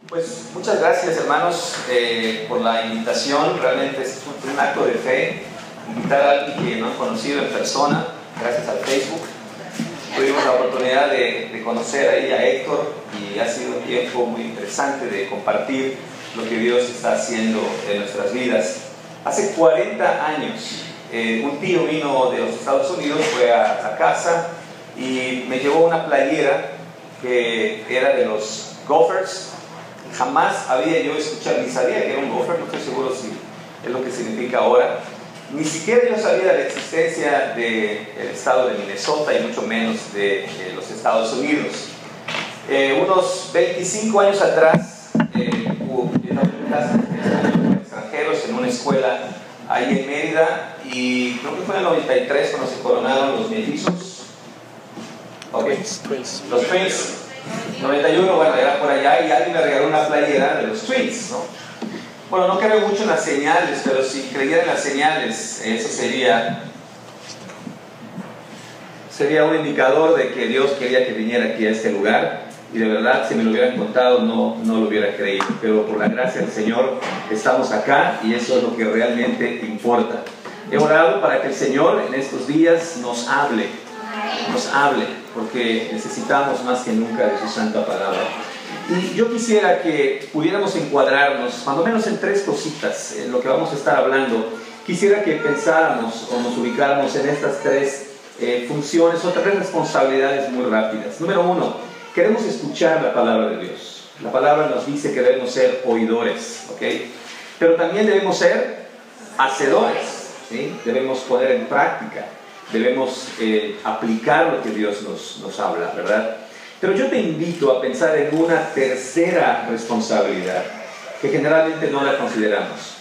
Pues muchas gracias, hermanos, por la invitación. Realmente es un acto de fe invitar a alguien que no he conocido en persona, gracias al Facebook. Tuvimos la oportunidad de conocer ahí a Héctor y ha sido un tiempo muy interesante de compartir lo que Dios está haciendo en nuestras vidas. Hace 40 años un tío vino de los Estados Unidos, fue a casa y me llevó una playera que era de los Gophers. Jamás había yo escuchado, ni sabía que era un gopher, no estoy seguro si es lo que significa ahora. Ni siquiera yo sabía de la existencia del estado de Minnesota y mucho menos de los Estados Unidos. Unos 25 años atrás, hubo extranjeros en una escuela ahí en Mérida y creo que fue en el 93 cuando se coronaron los mellizos. Okay. Los Twins. 91, bueno, era por allá y alguien me regaló una playera de los Twins, ¿no? Bueno, no creo mucho en las señales, pero si creyera en las señales, eso sería un indicador de que Dios quería que viniera aquí a este lugar y de verdad, si me lo hubieran contado, no lo hubiera creído, pero por la gracia del Señor estamos acá y eso es lo que realmente importa. He orado para que el Señor en estos días nos hable, porque necesitamos más que nunca de su santa palabra. Y yo quisiera que pudiéramos encuadrarnos, cuando menos en tres cositas, en lo que vamos a estar hablando. Quisiera que pensáramos o nos ubicáramos en estas tres funciones o tres responsabilidades muy rápidas. Número uno, queremos escuchar la palabra de Dios. La palabra nos dice que debemos ser oidores, ¿ok? Pero también debemos ser hacedores, ¿sí? Debemos poner en práctica. Debemos aplicar lo que Dios nos habla, ¿verdad? Pero yo te invito a pensar en una tercera responsabilidad que generalmente no la consideramos.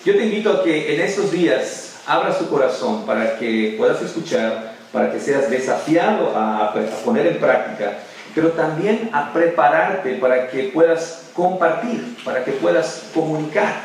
Yo te invito a que en estos días abras tu corazón para que puedas escuchar, para que seas desafiado a poner en práctica, pero también a prepararte para que puedas compartir, para que puedas comunicar.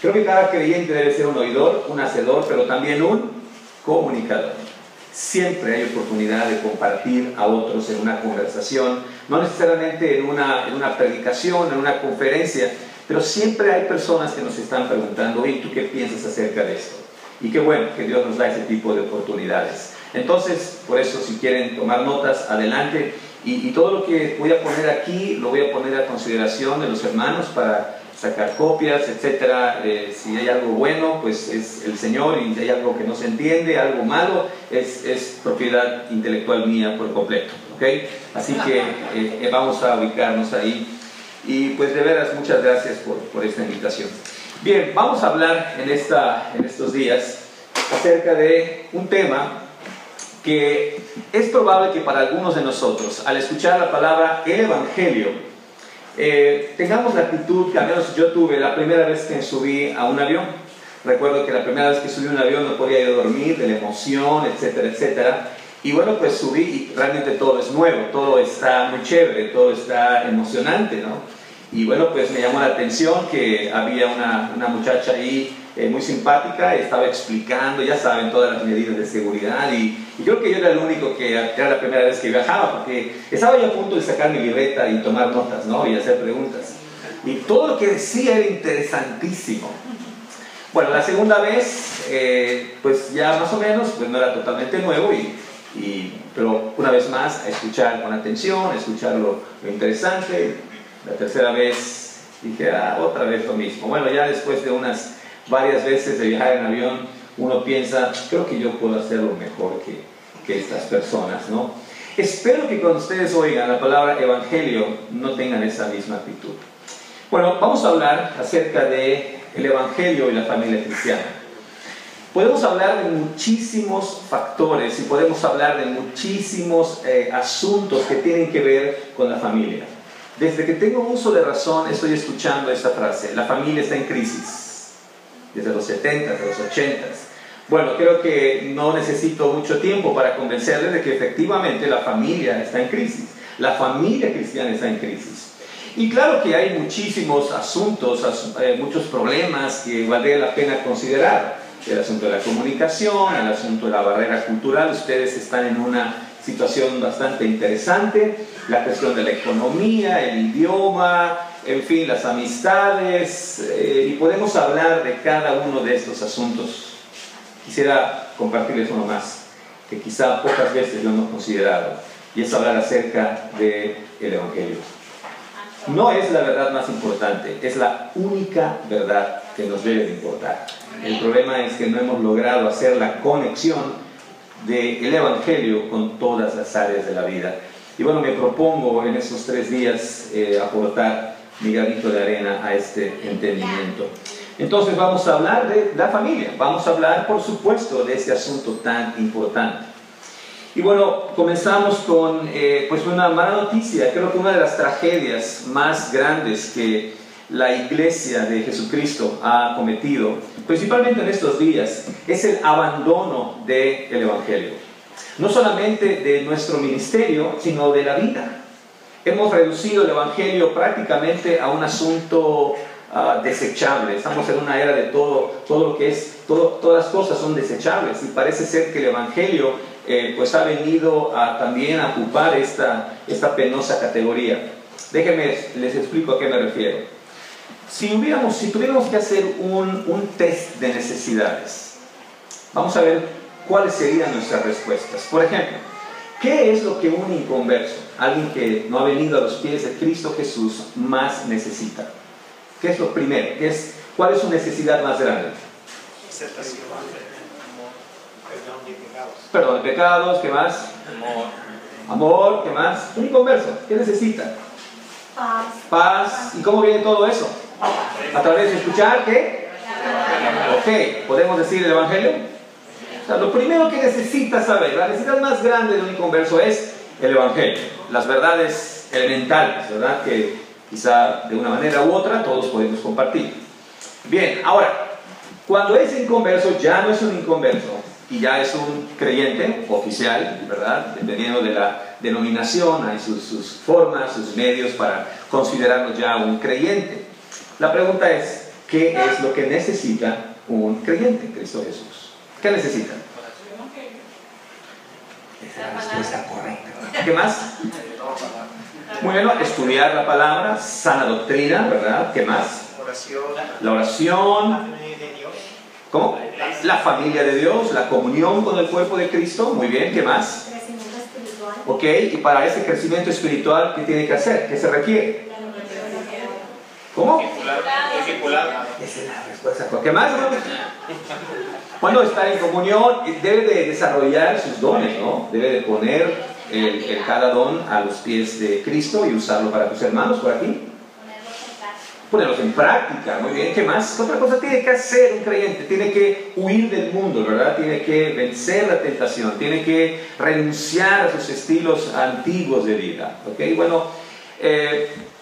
Creo que cada creyente debe ser un oidor, un hacedor, pero también un comunicador. Siempre hay oportunidad de compartir a otros en una conversación, no necesariamente en una predicación, en una conferencia, pero siempre hay personas que nos están preguntando, oye, ¿tú qué piensas acerca de esto? Y qué bueno que Dios nos da ese tipo de oportunidades. Entonces, por eso, si quieren tomar notas, adelante. Y todo lo que voy a poner aquí, lo voy a poner a consideración de los hermanos para sacar copias, etcétera. Si hay algo bueno, pues es el Señor, y si hay algo que no se entiende, algo malo, es propiedad intelectual mía por completo, ¿ok? Así que vamos a ubicarnos ahí. Y pues de veras, muchas gracias por esta invitación. Bien, vamos a hablar en estos días acerca de un tema que es probable que para algunos de nosotros, al escuchar la palabra el Evangelio, tengamos la actitud que al menos yo tuve la primera vez que subí a un avión. Recuerdo que la primera vez que subí a un avión no podía yo dormir, de la emoción, etcétera, etcétera. Y bueno, pues subí y realmente todo es nuevo, todo está muy chévere, todo está emocionante, ¿no? Y bueno, pues me llamó la atención que había una muchacha ahí muy simpática, estaba explicando, ya saben, todas las medidas de seguridad y creo que yo era el único que era la primera vez que viajaba, porque estaba yo a punto de sacar mi libreta y tomar notas, ¿no? Y hacer preguntas. Y todo lo que decía era interesantísimo. Bueno, la segunda vez, pues ya más o menos, pues no era totalmente nuevo, pero una vez más a escuchar con atención, a escuchar lo interesante. La tercera vez dije, otra vez lo mismo. Bueno, ya después de varias veces de viajar en avión, uno piensa, creo que yo puedo hacerlo mejor que estas personas, ¿no? Espero que cuando ustedes oigan la palabra evangelio no tengan esa misma actitud. Bueno, vamos a hablar acerca del evangelio y la familia cristiana. Podemos hablar de muchísimos factores y podemos hablar de muchísimos asuntos que tienen que ver con la familia. Desde que tengo uso de razón estoy escuchando esta frase, la familia está en crisis, desde los 70s, de los 80s. Bueno, creo que no necesito mucho tiempo para convencerles de que efectivamente la familia está en crisis, la familia cristiana está en crisis. Y claro que hay muchísimos asuntos, muchos problemas que valdría la pena considerar. El asunto de la comunicación, el asunto de la barrera cultural, ustedes están en una situación bastante interesante, la cuestión de la economía, el idioma, en fin, las amistades, y podemos hablar de cada uno de estos asuntos. Quisiera compartirles uno más, que quizá pocas veces lo hemos considerado, y es hablar acerca del Evangelio. No es la verdad más importante, es la única verdad que nos debe de importar. El problema es que no hemos logrado hacer la conexión del Evangelio con todas las áreas de la vida. Y bueno, me propongo en estos 3 días aportar mi granito de arena a este entendimiento. Entonces vamos a hablar de la familia, vamos a hablar por supuesto de este asunto tan importante. Y bueno, comenzamos con pues una mala noticia. Creo que una de las tragedias más grandes que la Iglesia de Jesucristo ha cometido, principalmente en estos días, es el abandono del Evangelio. No solamente de nuestro ministerio, sino de la vida. Hemos reducido el Evangelio prácticamente a un asunto desechable. Estamos en una era de todo lo que es, todas las cosas son desechables, y parece ser que el Evangelio pues ha venido también a ocupar esta penosa categoría. Déjenme, les explico a qué me refiero. Si tuviéramos que hacer un test de necesidades, vamos a ver cuáles serían nuestras respuestas. Por ejemplo, ¿qué es lo que un inconverso, alguien que no ha venido a los pies de Cristo Jesús, más necesita? ¿Qué es lo primero? ¿Cuál es su necesidad más grande? Aceptación, perdón de pecados. Perdón de pecados, ¿qué más? Amor, ¿qué más? Un inconverso, ¿qué necesita? Paz. ¿Y cómo viene todo eso? A través de escuchar, ¿qué? Ok, ¿podemos decir el Evangelio? O sea, lo primero que necesita saber, la necesidad más grande de un inconverso es el Evangelio, las verdades elementales, ¿verdad? Que quizá de una manera u otra todos podemos compartir. Bien, ahora, cuando ese inconverso ya no es un inconverso y ya es un creyente oficial, ¿verdad? Dependiendo de la denominación, hay sus formas, sus medios para considerarlo ya un creyente. La pregunta es, ¿qué es lo que necesita un creyente en Cristo Jesús? ¿Qué necesita? Esa es la respuesta correcta. ¿Qué más? Muy bien, estudiar la palabra, sana doctrina, ¿verdad? ¿Qué más? La oración. ¿Cómo? La familia de Dios, la comunión con el cuerpo de Cristo. Muy bien, ¿qué más? Crecimiento espiritual. Ok, y para ese crecimiento espiritual, ¿qué tiene que hacer? ¿Qué se requiere? ¿Cómo? Discipulado. Esa es la respuesta. ¿Qué más? Cuando está en comunión, debe de desarrollar sus dones, ¿no? Debe de poner cada don a los pies de Cristo y usarlo para tus hermanos por aquí. Ponerlos en práctica. Muy bien, ¿qué más? Otra cosa tiene que hacer un creyente. Tiene que huir del mundo, ¿verdad? Tiene que vencer la tentación. Tiene que renunciar a sus estilos antiguos de vida. ¿Ok? Bueno,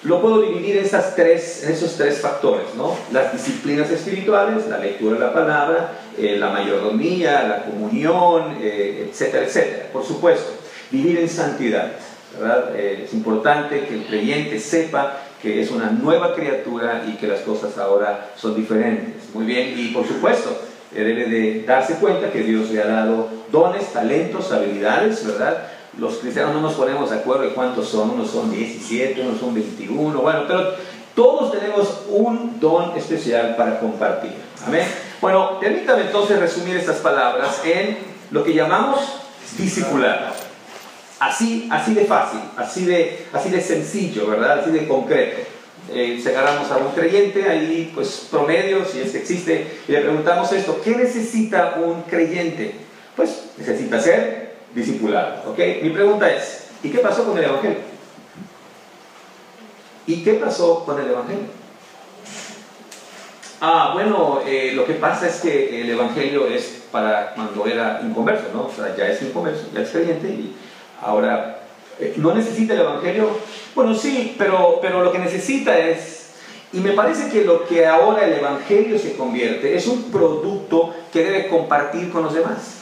lo puedo dividir en esos tres factores, ¿no? Las disciplinas espirituales, la lectura de la palabra, la mayordomía, la comunión, etcétera, etcétera. Por supuesto, vivir en santidad, ¿verdad? Es importante que el creyente sepa que es una nueva criatura y que las cosas ahora son diferentes. Muy bien, y por supuesto, debe de darse cuenta que Dios le ha dado dones, talentos, habilidades, ¿verdad? Los cristianos no nos ponemos de acuerdo de cuántos son, unos son 17, unos son 21, bueno, pero todos tenemos un don especial para compartir. Amén. Bueno, permítame entonces resumir estas palabras en lo que llamamos discipulado. Así de fácil, así de sencillo, ¿verdad? Así de concreto. Si agarramos a un creyente, ahí pues promedio, si es que existe, y le preguntamos esto, ¿qué necesita un creyente? Pues necesita ser discipulado, ¿ok? Mi pregunta es, ¿y qué pasó con el Evangelio? ¿Y qué pasó con el Evangelio? Bueno, lo que pasa es que el Evangelio es para cuando era inconverso, ¿no? O sea, ya es inconverso, ya es creyente y ahora, ¿no necesita el Evangelio? Bueno, sí, pero lo que necesita es, y me parece que lo que ahora el Evangelio se convierte es un producto que debe compartir con los demás.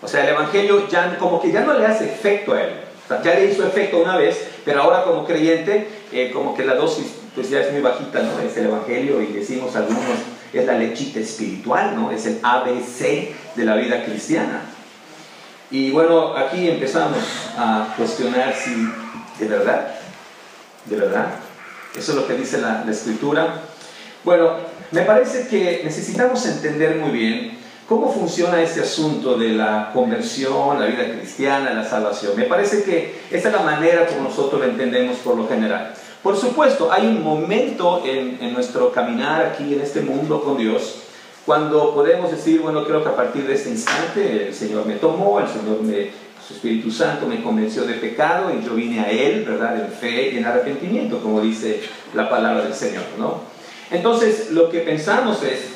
O sea, el Evangelio ya, como que ya no le hace efecto a él. O sea, ya le hizo efecto una vez, pero ahora como creyente, como que la dosis pues ya es muy bajita, ¿no? Es el Evangelio y decimos algunos, es la lechita espiritual, ¿no? Es el ABC de la vida cristiana. Y bueno, aquí empezamos a cuestionar si de verdad, Eso es lo que dice la Escritura. Bueno, me parece que necesitamos entender muy bien cómo funciona este asunto de la conversión, la vida cristiana, la salvación. Me parece que esta es la manera como nosotros lo entendemos por lo general. Por supuesto, hay un momento en nuestro caminar aquí en este mundo con Dios cuando podemos decir, bueno, creo que a partir de este instante el Señor me tomó, su Espíritu Santo me convenció de pecado y yo vine a Él, ¿verdad?, en fe y en arrepentimiento, como dice la palabra del Señor, ¿no? Entonces, lo que pensamos es,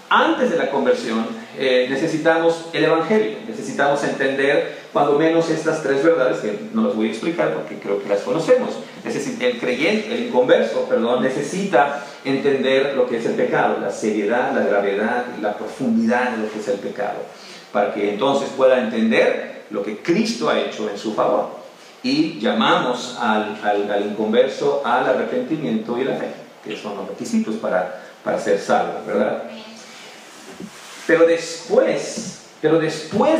antes de la conversión, necesitamos el Evangelio, necesitamos entender cuando menos estas tres verdades, que no las voy a explicar porque creo que las conocemos. El creyente, el inconverso, perdón, necesita entender lo que es el pecado, la seriedad, la gravedad, la profundidad de lo que es el pecado, para que entonces pueda entender lo que Cristo ha hecho en su favor. Y llamamos al inconverso al arrepentimiento y la fe, que son los requisitos para ser salvo, ¿verdad? Pero después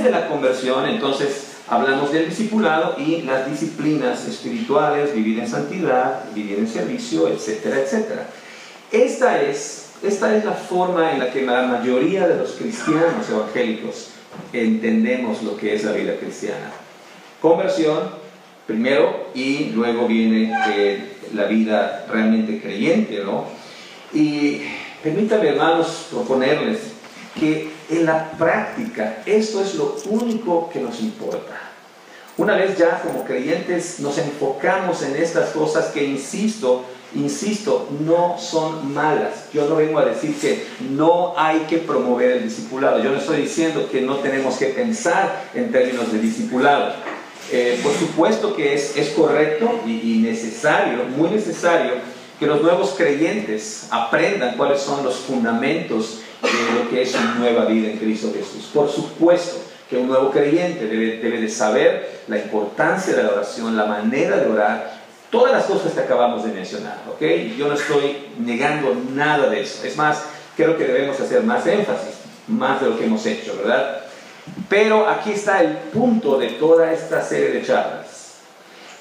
de la conversión, entonces hablamos del discipulado y las disciplinas espirituales, vivir en santidad, vivir en servicio, etcétera, etcétera. Esta es la forma en la que la mayoría de los cristianos evangélicos entendemos lo que es la vida cristiana. Conversión primero y luego viene la vida realmente creyente, ¿no? Y permítanme, hermanos, proponerles que en la práctica esto es lo único que nos importa. Una vez ya como creyentes nos enfocamos en estas cosas que, insisto, no son malas. Yo no vengo a decir que no hay que promover el discipulado. Yo no estoy diciendo que no tenemos que pensar en términos de discipulado. Por supuesto que es correcto y necesario, muy necesario, que los nuevos creyentes aprendan cuáles son los fundamentos de lo que es una nueva vida en Cristo Jesús. Por supuesto que un nuevo creyente debe de saber la importancia de la oración, la manera de orar, todas las cosas que acabamos de mencionar, ¿ok? Yo no estoy negando nada de eso. Es más, creo que debemos hacer más énfasis, más de lo que hemos hecho, ¿verdad? Pero aquí está el punto de toda esta serie de charlas.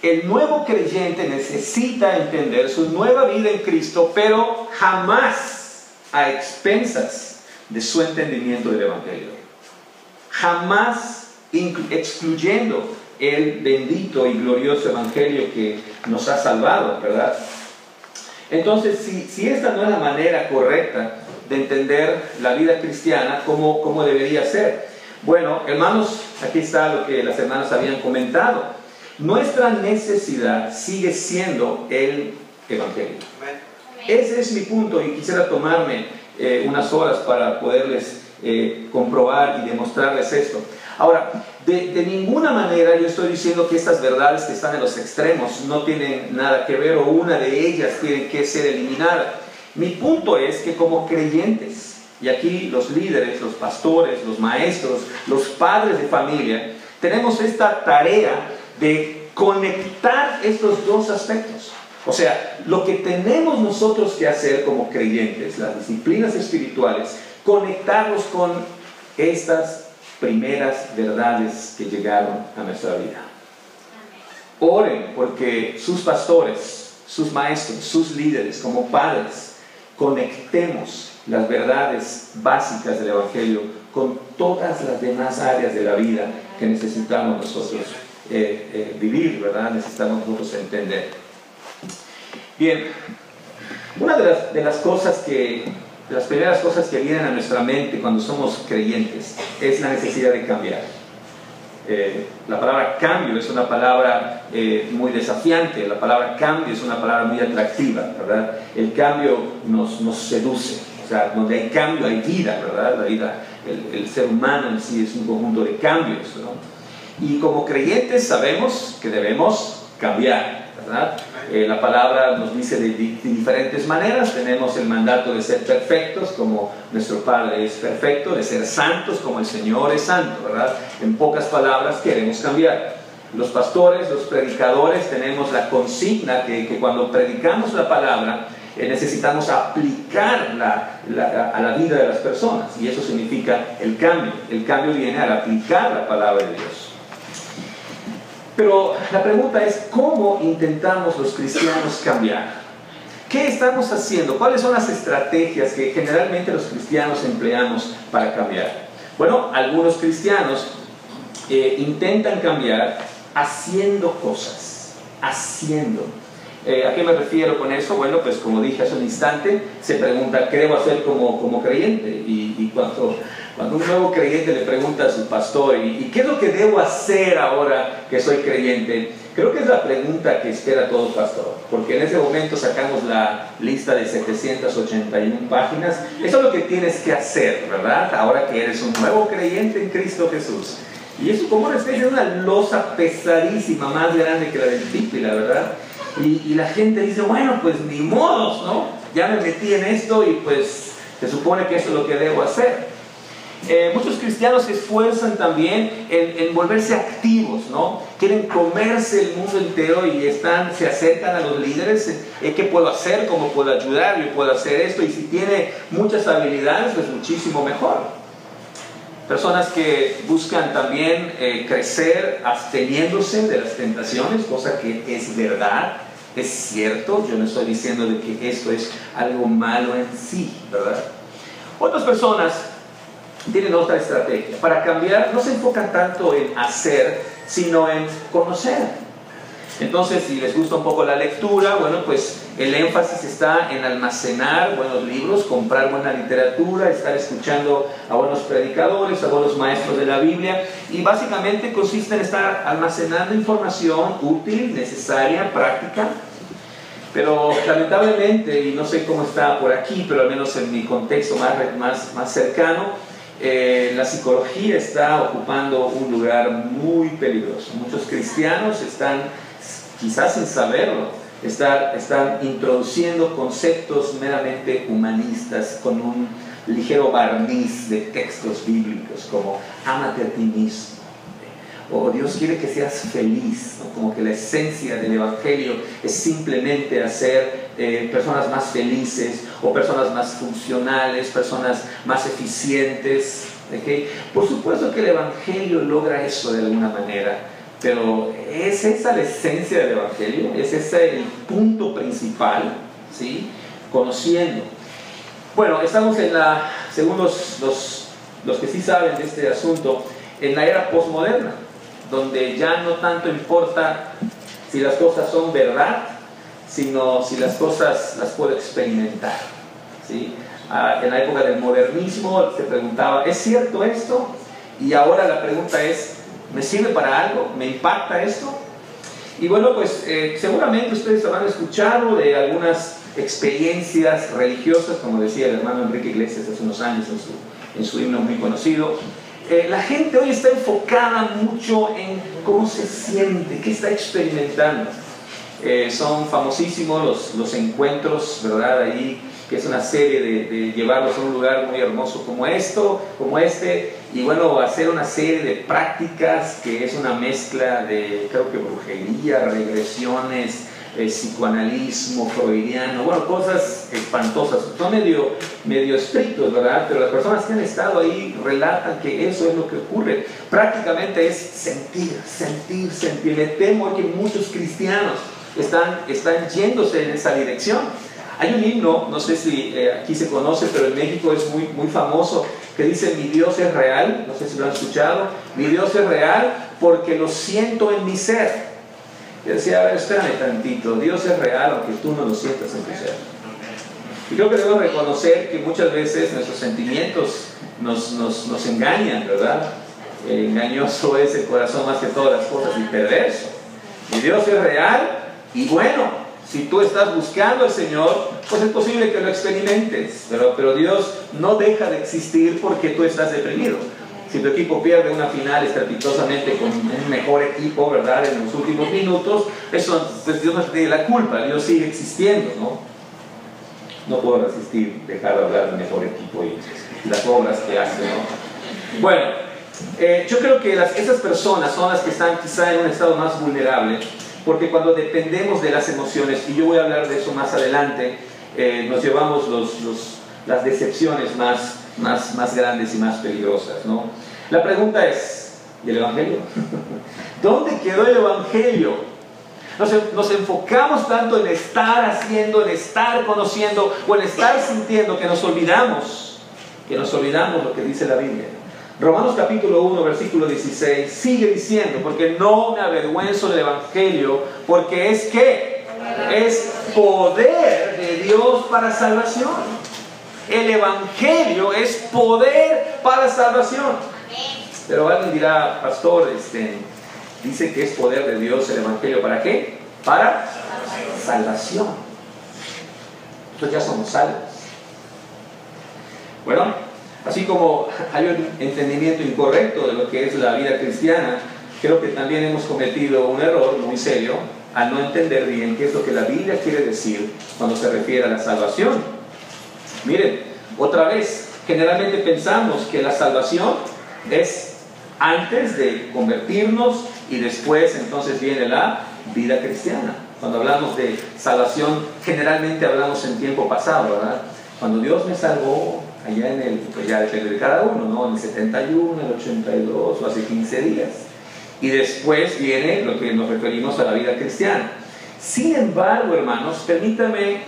El nuevo creyente necesita entender su nueva vida en Cristo, pero jamás a expensas de su entendimiento del Evangelio. Jamás excluyendo el bendito y glorioso Evangelio que nos ha salvado, ¿verdad? Entonces, si esta no es la manera correcta de entender la vida cristiana, ¿cómo debería ser? Bueno, hermanos, aquí está lo que las hermanas habían comentado. Nuestra necesidad sigue siendo el Evangelio. Ese es mi punto y quisiera tomarme unas horas para poderles comprobar y demostrarles esto. Ahora, de ninguna manera yo estoy diciendo que estas verdades que están en los extremos no tienen nada que ver o una de ellas tiene que ser eliminada. Mi punto es que como creyentes, y aquí los líderes, los pastores, los maestros, los padres de familia, tenemos esta tarea de conectar estos dos aspectos. O sea, lo que tenemos nosotros que hacer como creyentes, las disciplinas espirituales, conectarlos con estas primeras verdades que llegaron a nuestra vida. Oren porque sus pastores, sus maestros, sus líderes como padres, conectemos las verdades básicas del Evangelio con todas las demás áreas de la vida que necesitamos nosotros vivir, ¿verdad? Necesitamos nosotros entender. Bien, una de las cosas de las primeras cosas que vienen a nuestra mente cuando somos creyentes es la necesidad de cambiar. La palabra cambio es una palabra muy desafiante, la palabra cambio es una palabra muy atractiva, ¿verdad? El cambio nos seduce, o sea, donde hay cambio hay vida, ¿verdad? La vida, el ser humano en sí es un conjunto de cambios, ¿no? Y como creyentes sabemos que debemos cambiar, ¿verdad? La palabra nos dice de diferentes maneras. Tenemos el mandato de ser perfectos como nuestro Padre es perfecto, de ser santos como el Señor es santo, ¿verdad? En pocas palabras queremos cambiar. Los pastores, los predicadores tenemos la consigna que cuando predicamos la palabra necesitamos aplicar a la vida de las personas, y eso significa el cambio. El cambio viene al aplicar la palabra de Dios. Pero la pregunta es, ¿cómo intentamos los cristianos cambiar? ¿Qué estamos haciendo? ¿Cuáles son las estrategias que generalmente los cristianos empleamos para cambiar? Bueno, algunos cristianos intentan cambiar haciendo cosas, haciendo. ¿A qué me refiero con eso? Bueno, pues como dije hace un instante, se pregunta, ¿qué debo hacer como creyente? Y cuando un nuevo creyente le pregunta a su pastor, ¿y qué es lo que debo hacer ahora que soy creyente? Creo que es la pregunta que espera todo pastor, porque en ese momento sacamos la lista de 781 páginas. Eso es lo que tienes que hacer, ¿verdad? Ahora que eres un nuevo creyente en Cristo Jesús. Y eso como una especie de una losa pesadísima, más grande que la del Pípila, ¿verdad? Y la gente dice, bueno, pues ni modos, ¿no? Ya me metí en esto y pues se supone que eso es lo que debo hacer. Muchos cristianos se esfuerzan también en volverse activos, ¿no? Quieren comerse el mundo entero y se acercan a los líderes. ¿Qué puedo hacer? ¿Cómo puedo ayudar? Yo puedo hacer esto. Y si tiene muchas habilidades, pues muchísimo mejor. Personas que buscan también crecer absteniéndose de las tentaciones, cosa que es verdad, es cierto. Yo no estoy diciendo de que esto es algo malo en sí, ¿verdad? Otras personas tienen otra estrategia. Para cambiar no se enfocan tanto en hacer, sino en conocer. Entonces, si les gusta un poco la lectura, bueno, pues el énfasis está en almacenar buenos libros, comprar buena literatura, estar escuchando a buenos predicadores, a buenos maestros de la Biblia, y básicamente consiste en estar almacenando información útil, necesaria, práctica. Pero lamentablemente, y no sé cómo está por aquí, pero al menos en mi contexto más cercano, la psicología está ocupando un lugar muy peligroso. Muchos cristianos están, quizás sin saberlo, están introduciendo conceptos meramente humanistas con un ligero barniz de textos bíblicos como ámate a ti mismo, o Dios quiere que seas feliz, ¿no? Como que la esencia del Evangelio es simplemente hacer personas más felices o personas más funcionales, personas más eficientes, ¿okay? Por supuesto que el Evangelio logra eso de alguna manera, pero ¿es esa la esencia del Evangelio? ¿Es ese el punto principal? ¿Sí? Conociendo. Bueno, estamos según los que sí saben de este asunto, en la era postmoderna, donde ya no tanto importa si las cosas son verdad, sino si las cosas las puedo experimentar, ¿sí? En la época del modernismo se preguntaba, ¿es cierto esto? Y ahora la pregunta es, ¿me sirve para algo? ¿Me impacta esto? Y bueno, pues seguramente ustedes habrán escuchado de algunas experiencias religiosas, como decía el hermano Enrique Iglesias hace unos años en su himno muy conocido. La gente hoy está enfocada mucho en cómo se siente, qué está experimentando. Son famosísimos los encuentros, ¿verdad? Ahí, que es una serie de llevarlos a un lugar muy hermoso como este, y bueno, hacer una serie de prácticas que es una mezcla de, creo que brujería, regresiones, psicoanalismo, freudiano, bueno, cosas espantosas. Son medio estrictos, ¿verdad? Pero las personas que han estado ahí relatan que eso es lo que ocurre. Prácticamente es sentir. Me temo que muchos cristianos están yéndose en esa dirección. Hay un himno, no sé si aquí se conoce, pero en México es muy famoso, que dice: mi Dios es real. No sé si lo han escuchado. Mi Dios es real porque lo siento en mi ser. Yo decía, a ver, espérame tantito, Dios es real aunque tú no lo sientas en tu ser. Y creo que debemos reconocer que muchas veces nuestros sentimientos nos engañan, ¿verdad? Engañoso es el corazón más que todas las cosas y perverso. Mi Dios es real y bueno, si tú estás buscando al Señor, pues es posible que lo experimentes, pero Dios no deja de existir porque tú estás deprimido. Si tu equipo pierde una final estrepitosamente con un mejor equipo, ¿verdad?, en los últimos minutos, eso, pues Dios no tiene la culpa, Dios sigue existiendo, ¿no? No puedo resistir dejar de hablar del mejor equipo y las obras que hace, ¿no? Bueno, yo creo que esas personas son las que están quizá en un estado más vulnerable, porque cuando dependemos de las emociones, y yo voy a hablar de eso más adelante, nos llevamos las decepciones más grandes y más peligrosas, ¿no? La pregunta es, ¿y el Evangelio? ¿Dónde quedó el Evangelio? Nos enfocamos tanto en estar haciendo, en estar conociendo o en estar sintiendo que nos olvidamos lo que dice la Biblia. Romanos capítulo 1, versículo 16 sigue diciendo: porque no me avergüenzo del Evangelio, porque es que es poder de Dios para salvación. El Evangelio es poder para salvación. Pero alguien dirá: pastor, dice que es poder de Dios el Evangelio. ¿Para qué? Para salvación. Entonces ya somos salvos. Bueno, así como hay un entendimiento incorrecto de lo que es la vida cristiana, creo que también hemos cometido un error muy serio al no entender bien qué es lo que la Biblia quiere decir cuando se refiere a la salvación. Miren, otra vez, generalmente pensamos que la salvación es antes de convertirnos y después entonces viene la vida cristiana. Cuando hablamos de salvación, generalmente hablamos en tiempo pasado, ¿verdad? Cuando Dios me salvó, allá en el, pues ya depende de cada uno, ¿no? En el 71, el 82 o hace 15 días. Y después viene lo que nos referimos a la vida cristiana. Sin embargo, hermanos, permítame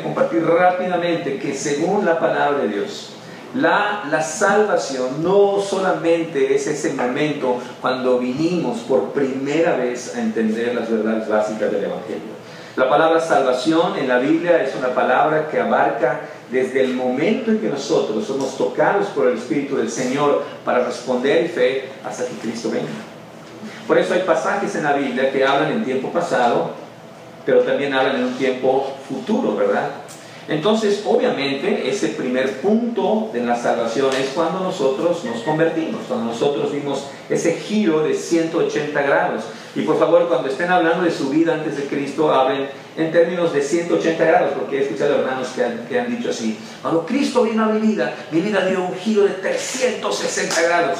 compartir rápidamente que según la palabra de Dios, la salvación no solamente es ese momento cuando vinimos por primera vez a entender las verdades básicas del Evangelio. La palabra salvación en la Biblia es una palabra que abarca desde el momento en que nosotros somos tocados por el Espíritu del Señor para responder en fe hasta que Cristo venga. Por eso hay pasajes en la Biblia que hablan en tiempo pasado, pero también hablan en un tiempo futuro, ¿verdad? Entonces, obviamente, ese primer punto de la salvación es cuando nosotros nos convertimos, cuando nosotros dimos ese giro de 180 grados. Y por favor, cuando estén hablando de su vida antes de Cristo, hablen en términos de 180 grados, porque he escuchado hermanos que han dicho así: cuando Cristo vino a mi vida dio un giro de 360 grados.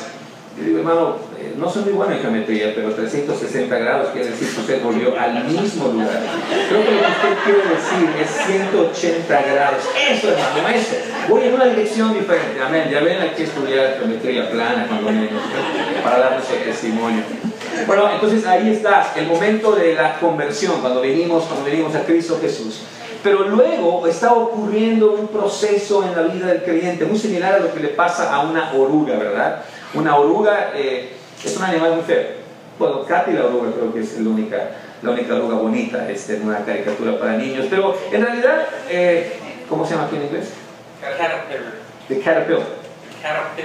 Yo digo, hermano, no soy muy bueno en geometría, pero 360 grados quiere decir que usted volvió al mismo lugar. Creo que lo que usted quiere decir es 180 grados. Eso, hermano, eso. Voy en una dirección diferente. Amén. Ya ven, hay que estudiar geometría plana cuando menos, para darnos el testimonio. Bueno, entonces ahí está el momento de la conversión, cuando venimos a Cristo Jesús. Pero luego está ocurriendo un proceso en la vida del creyente muy similar a lo que le pasa a una oruga, ¿verdad? Una oruga es un animal muy feo. Bueno, Katy la oruga creo que es la única oruga bonita en una caricatura para niños. Pero en realidad, ¿cómo se llama aquí en inglés? Caterpillar. The caterpillar.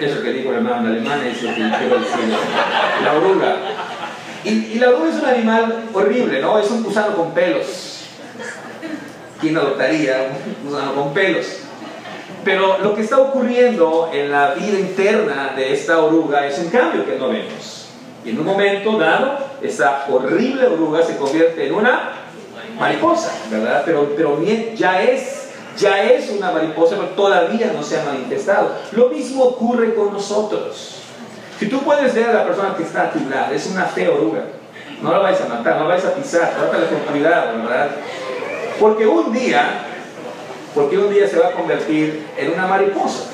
Eso que dijo el hermano en alemán es lo que quiero decir. La oruga. Y la oruga es un animal horrible, ¿no? Es un gusano con pelos. ¿Quién adoptaría un gusano con pelos? Pero lo que está ocurriendo en la vida interna de esta oruga es un cambio que no vemos. Y en un momento dado, esa horrible oruga se convierte en una mariposa, ¿verdad? Pero bien, ya es una mariposa, pero todavía no se ha manifestado. Lo mismo ocurre con nosotros. Si tú puedes ver a la persona que está a tu lado, es una fea oruga. No la vais a matar, no la vais a pisar, trátala con cuidado, ¿verdad? Porque un día se va a convertir en una mariposa.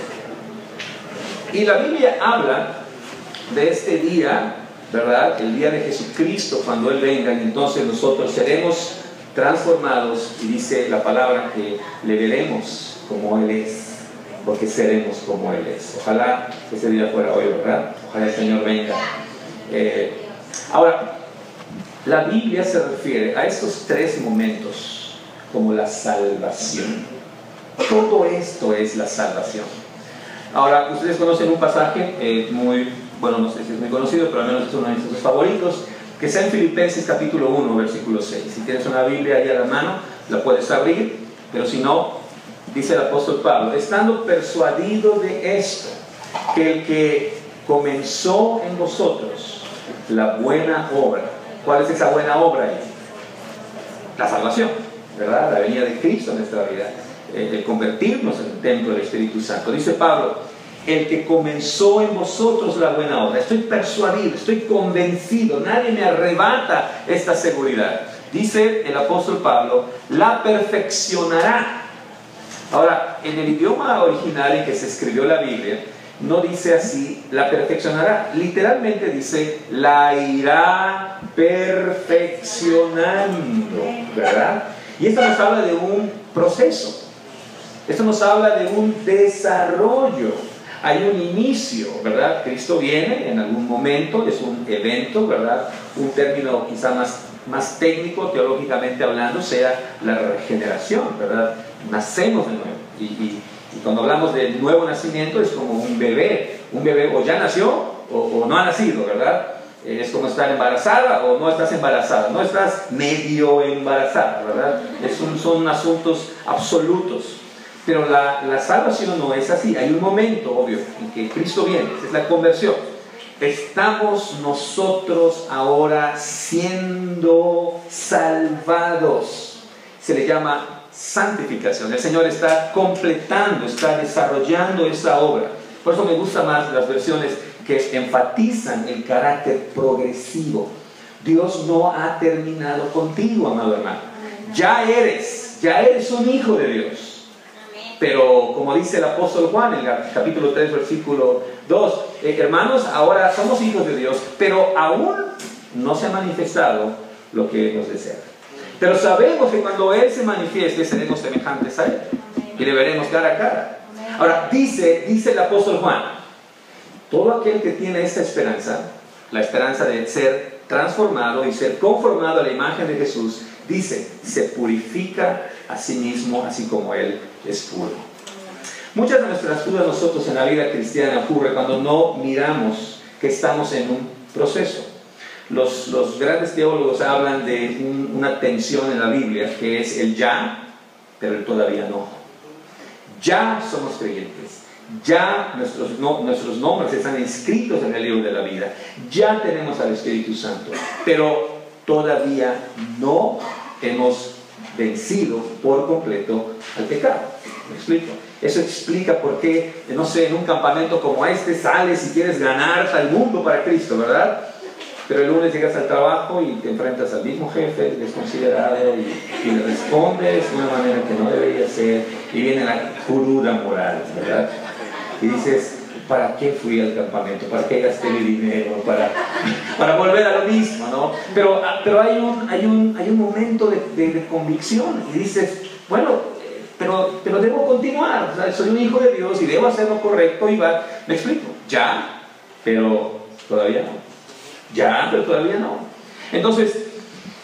Y la Biblia habla de este día, ¿verdad? El día de Jesucristo, cuando Él venga, y entonces nosotros seremos transformados, y dice la palabra que le veremos como Él es, porque seremos como Él es. Ojalá ese día fuera hoy, ¿verdad? Ojalá el Señor venga. Ahora, la Biblia se refiere a estos tres momentos como la salvación. Todo esto es la salvación. Ahora, ustedes conocen un pasaje bueno, no sé si es muy conocido, pero al menos es uno de nuestros favoritos, que está en Filipenses capítulo 1, versículo 6. Si tienes una Biblia ahí a la mano, la puedes abrir, pero si no, dice el apóstol Pablo: estando persuadido de esto, que el que comenzó en vosotros la buena obra. ¿Cuál es esa buena obra ahí? La salvación, ¿verdad? La venida de Cristo en nuestra vida. El convertirnos en el templo del Espíritu Santo. Dice Pablo: el que comenzó en vosotros la buena obra. Estoy persuadido, estoy convencido, nadie me arrebata esta seguridad. Dice el apóstol Pablo: la perfeccionará. Ahora, en el idioma original en que se escribió la Biblia, no dice así, la perfeccionará. Literalmente dice, la irá perfeccionando, ¿verdad? Y esto nos habla de un proceso. Esto nos habla de un desarrollo. Hay un inicio, ¿verdad? Cristo viene en algún momento, es un evento, ¿verdad? Un término quizá más técnico, teológicamente hablando, sea la regeneración, ¿verdad? Nacemos de nuevo. Y cuando hablamos de nuevo nacimiento es como un bebé o ya nació o no ha nacido, ¿verdad? Es como estar embarazada o no estás embarazada, no estás medio embarazada, ¿verdad? Son asuntos absolutos. Pero la salvación no es así. Hay un momento, obvio, en que Cristo viene, es la conversión. Estamos nosotros ahora siendo salvados. Se le llama santificación. El Señor está completando, está desarrollando esa obra. Por eso me gustan más las versiones que enfatizan el carácter progresivo. Dios no ha terminado contigo, amado hermano. Ya eres un hijo de Dios. Pero como dice el apóstol Juan en el capítulo 3, versículo 2, hermanos, ahora somos hijos de Dios, pero aún no se ha manifestado lo que nos desea. Pero sabemos que cuando Él se manifieste seremos semejantes a Él y le veremos cara a cara. Ahora, dice el apóstol Juan, todo aquel que tiene esta esperanza, la esperanza de ser transformado y ser conformado a la imagen de Jesús, dice, se purifica a sí mismo, así como Él es puro. Muchas de nuestras dudas nosotros en la vida cristiana ocurre cuando no miramos que estamos en un proceso. Los grandes teólogos hablan de una tensión en la Biblia que es el ya, pero el todavía no. Ya somos creyentes, ya nuestros nombres están inscritos en el libro de la vida, ya tenemos al Espíritu Santo, pero todavía no hemos vencido por completo al pecado. ¿Me explico? Eso explica por qué, no sé, en un campamento como este sales y quieres ganarte al mundo para Cristo, ¿verdad? Pero el lunes llegas al trabajo y te enfrentas al mismo jefe desconsiderado y le respondes de una manera que no debería ser y viene la cruda moral, ¿verdad? Y dices, ¿para qué fui al campamento? ¿Para qué gasté mi dinero? Para volver a lo mismo, ¿no? Pero hay un momento de convicción y dices, bueno, pero debo continuar, o sea, soy un hijo de Dios y debo hacer lo correcto y va. ¿Me explico? Ya, pero todavía no. Ya, pero todavía no. Entonces,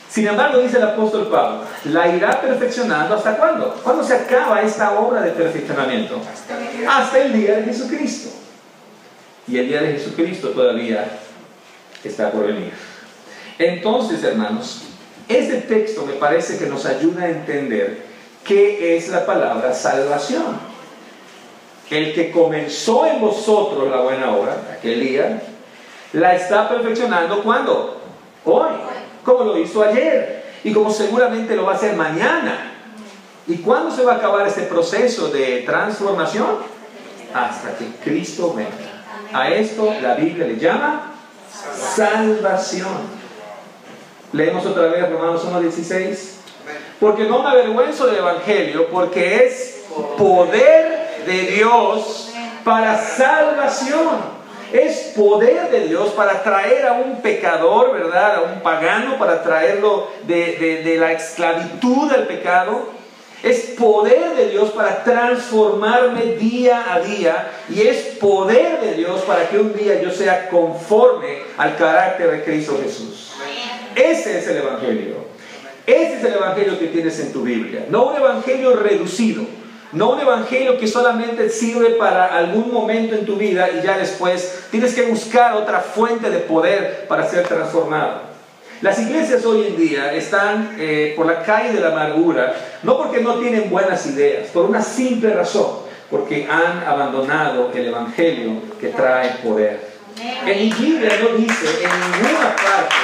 sin embargo, dice el apóstol Pablo, la irá perfeccionando. ¿Hasta cuándo? ¿Cuándo se acaba esta obra de perfeccionamiento? Hasta el día de Jesucristo. Y el día de Jesucristo todavía está por venir. Entonces, hermanos, este texto me parece que nos ayuda a entender qué es la palabra salvación. El que comenzó en vosotros la buena obra, aquel día, la está perfeccionando. ¿Cuándo? Hoy. Como lo hizo ayer. Y como seguramente lo va a hacer mañana. ¿Y cuándo se va a acabar este proceso de transformación? Hasta que Cristo venga. A esto la Biblia le llama salvación. Leemos otra vez Romanos 1:16. Porque no me avergüenzo del Evangelio, porque es poder de Dios para salvación. Es poder de Dios para traer a un pecador, ¿verdad? A un pagano, para traerlo de la esclavitud al pecado. Es poder de Dios para transformarme día a día. Y es poder de Dios para que un día yo sea conforme al carácter de Cristo Jesús. Ese es el Evangelio. Ese es el Evangelio que tienes en tu Biblia. No un Evangelio reducido. No un evangelio que solamente sirve para algún momento en tu vida y ya después tienes que buscar otra fuente de poder para ser transformado. Las iglesias hoy en día están por la calle de la amargura, no porque no tienen buenas ideas, por una simple razón, porque han abandonado el evangelio que trae poder. En mi Biblia no dice en ninguna parte,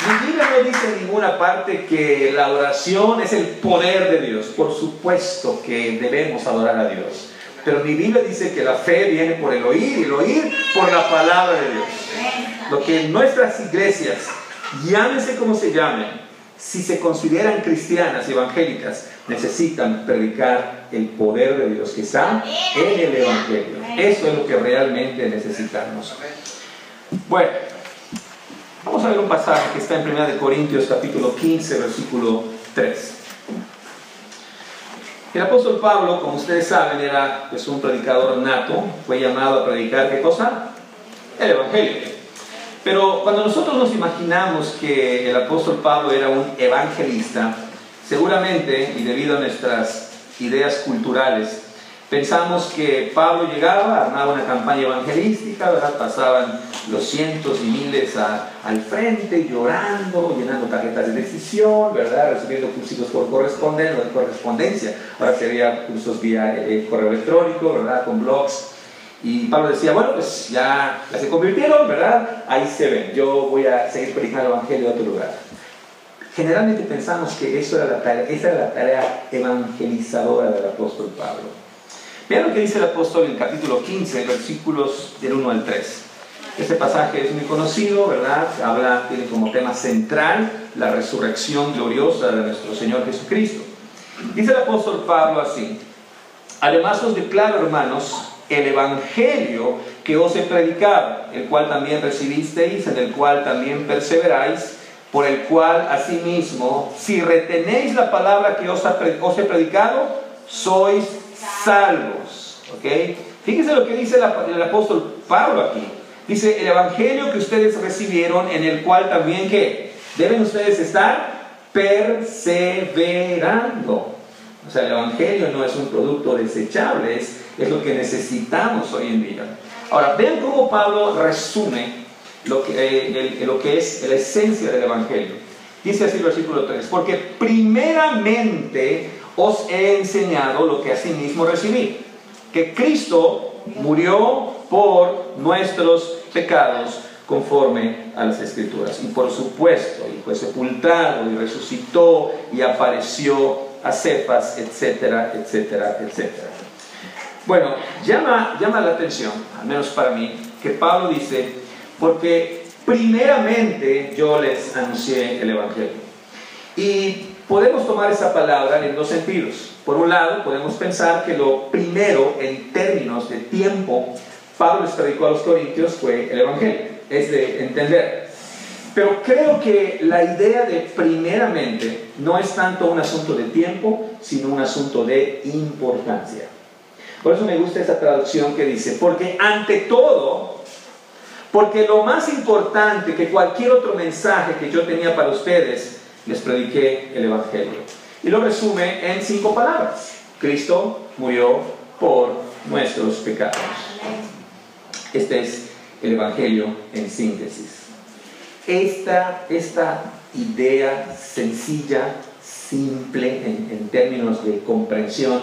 mi Biblia no dice en ninguna parte que la adoración es el poder de Dios. Por supuesto que debemos adorar a Dios. Pero mi Biblia dice que la fe viene por el oír y el oír por la palabra de Dios. Lo que en nuestras iglesias, llámense como se llamen, si se consideran cristianas y evangélicas, necesitan predicar el poder de Dios que está en el Evangelio. Eso es lo que realmente necesitamos. Bueno, vamos a ver un pasaje que está en 1 Corintios capítulo 15, versículo 3. El apóstol Pablo, como ustedes saben, era pues un predicador nato. Fue llamado a predicar, ¿qué cosa? El Evangelio. Pero cuando nosotros nos imaginamos que el apóstol Pablo era un evangelista, seguramente, y debido a nuestras ideas culturales, pensamos que Pablo llegaba, armaba una campaña evangelística, ¿verdad? Pasaban los cientos y miles al frente, llorando, llenando tarjetas de decisión, ¿verdad? Recibiendo cursos por correspondencia. Ahora sería cursos vía correo electrónico, ¿verdad? Con blogs. Y Pablo decía, bueno, pues ya se convirtieron, ¿verdad? Ahí se ven, yo voy a seguir predicando el Evangelio en otro lugar. Generalmente pensamos que esa era la tarea evangelizadora del apóstol Pablo. Vean lo que dice el apóstol en el capítulo 15, versículos del 1 al 3. Este pasaje es muy conocido, ¿verdad? Tiene como tema central la resurrección gloriosa de nuestro Señor Jesucristo. Dice el apóstol Pablo así: además os declaro, hermanos, el Evangelio que os he predicado, el cual también recibisteis, en el cual también perseveráis, por el cual asimismo, si retenéis la palabra que os he predicado, sois salvos. ¿Okay? Fíjense lo que dice el apóstol Pablo aquí. Dice, el Evangelio que ustedes recibieron, en el cual también, ¿qué? Deben ustedes estar perseverando. O sea, el Evangelio no es un producto desechable, es lo que necesitamos hoy en día. Ahora, vean cómo Pablo resume lo que es la esencia del Evangelio. Dice así el versículo 3: porque primeramente os he enseñado lo que asimismo recibí, que Cristo murió por nuestros pecados conforme a las Escrituras, y por supuesto, y fue sepultado, y resucitó, y apareció a Cefas, etcétera, etcétera, etcétera. Bueno, llama la atención, al menos para mí, que Pablo dice, porque primeramente yo les anuncié el Evangelio. Y podemos tomar esa palabra en dos sentidos. Por un lado, podemos pensar que lo primero, en términos de tiempo, Pablo les predicó a los corintios fue el Evangelio. Es de entender. Pero creo que la idea de primeramente no es tanto un asunto de tiempo, sino un asunto de importancia. Por eso me gusta esa traducción que dice, porque ante todo, porque lo más importante que cualquier otro mensaje que yo tenía para ustedes, les prediqué el Evangelio. Y lo resume en 5 palabras. Cristo murió por nuestros pecados. Este es el Evangelio en síntesis. Esta idea sencilla, simple en términos de comprensión,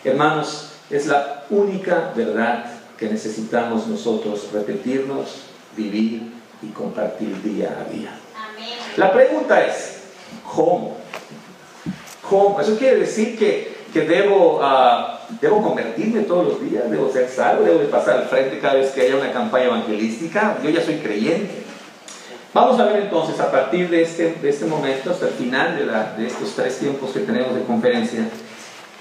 hermanos, es la única verdad que necesitamos nosotros repetirnos, vivir y compartir día a día. Amén. La pregunta es, ¿cómo? ¿Cómo? Eso quiere decir que debo convertirme todos los días, debo ser salvo, debo de pasar al frente cada vez que haya una campaña evangelística. Yo ya soy creyente. Vamos a ver entonces, a partir de este momento hasta el final de estos 3 tiempos que tenemos de conferencia,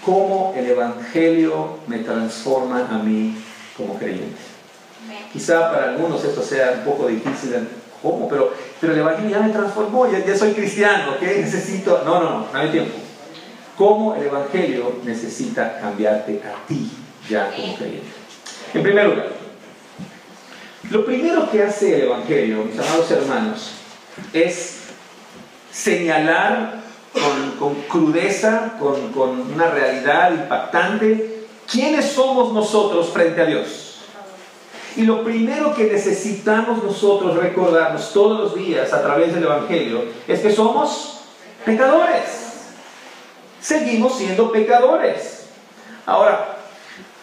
cómo el Evangelio me transforma a mí como creyente. Quizá para algunos esto sea un poco difícil, ¿cómo? Pero el Evangelio ya me transformó, ya soy cristiano, ¿ok? Necesito... No hay tiempo. ¿Cómo el Evangelio necesita cambiarte a ti ya como creyente? En primer lugar, lo primero que hace el Evangelio, mis amados hermanos, es señalar con crudeza, con una realidad impactante, quiénes somos nosotros frente a Dios. Y lo primero que necesitamos nosotros recordarnos todos los días a través del Evangelio es que somos pecadores. Seguimos siendo pecadores. Ahora,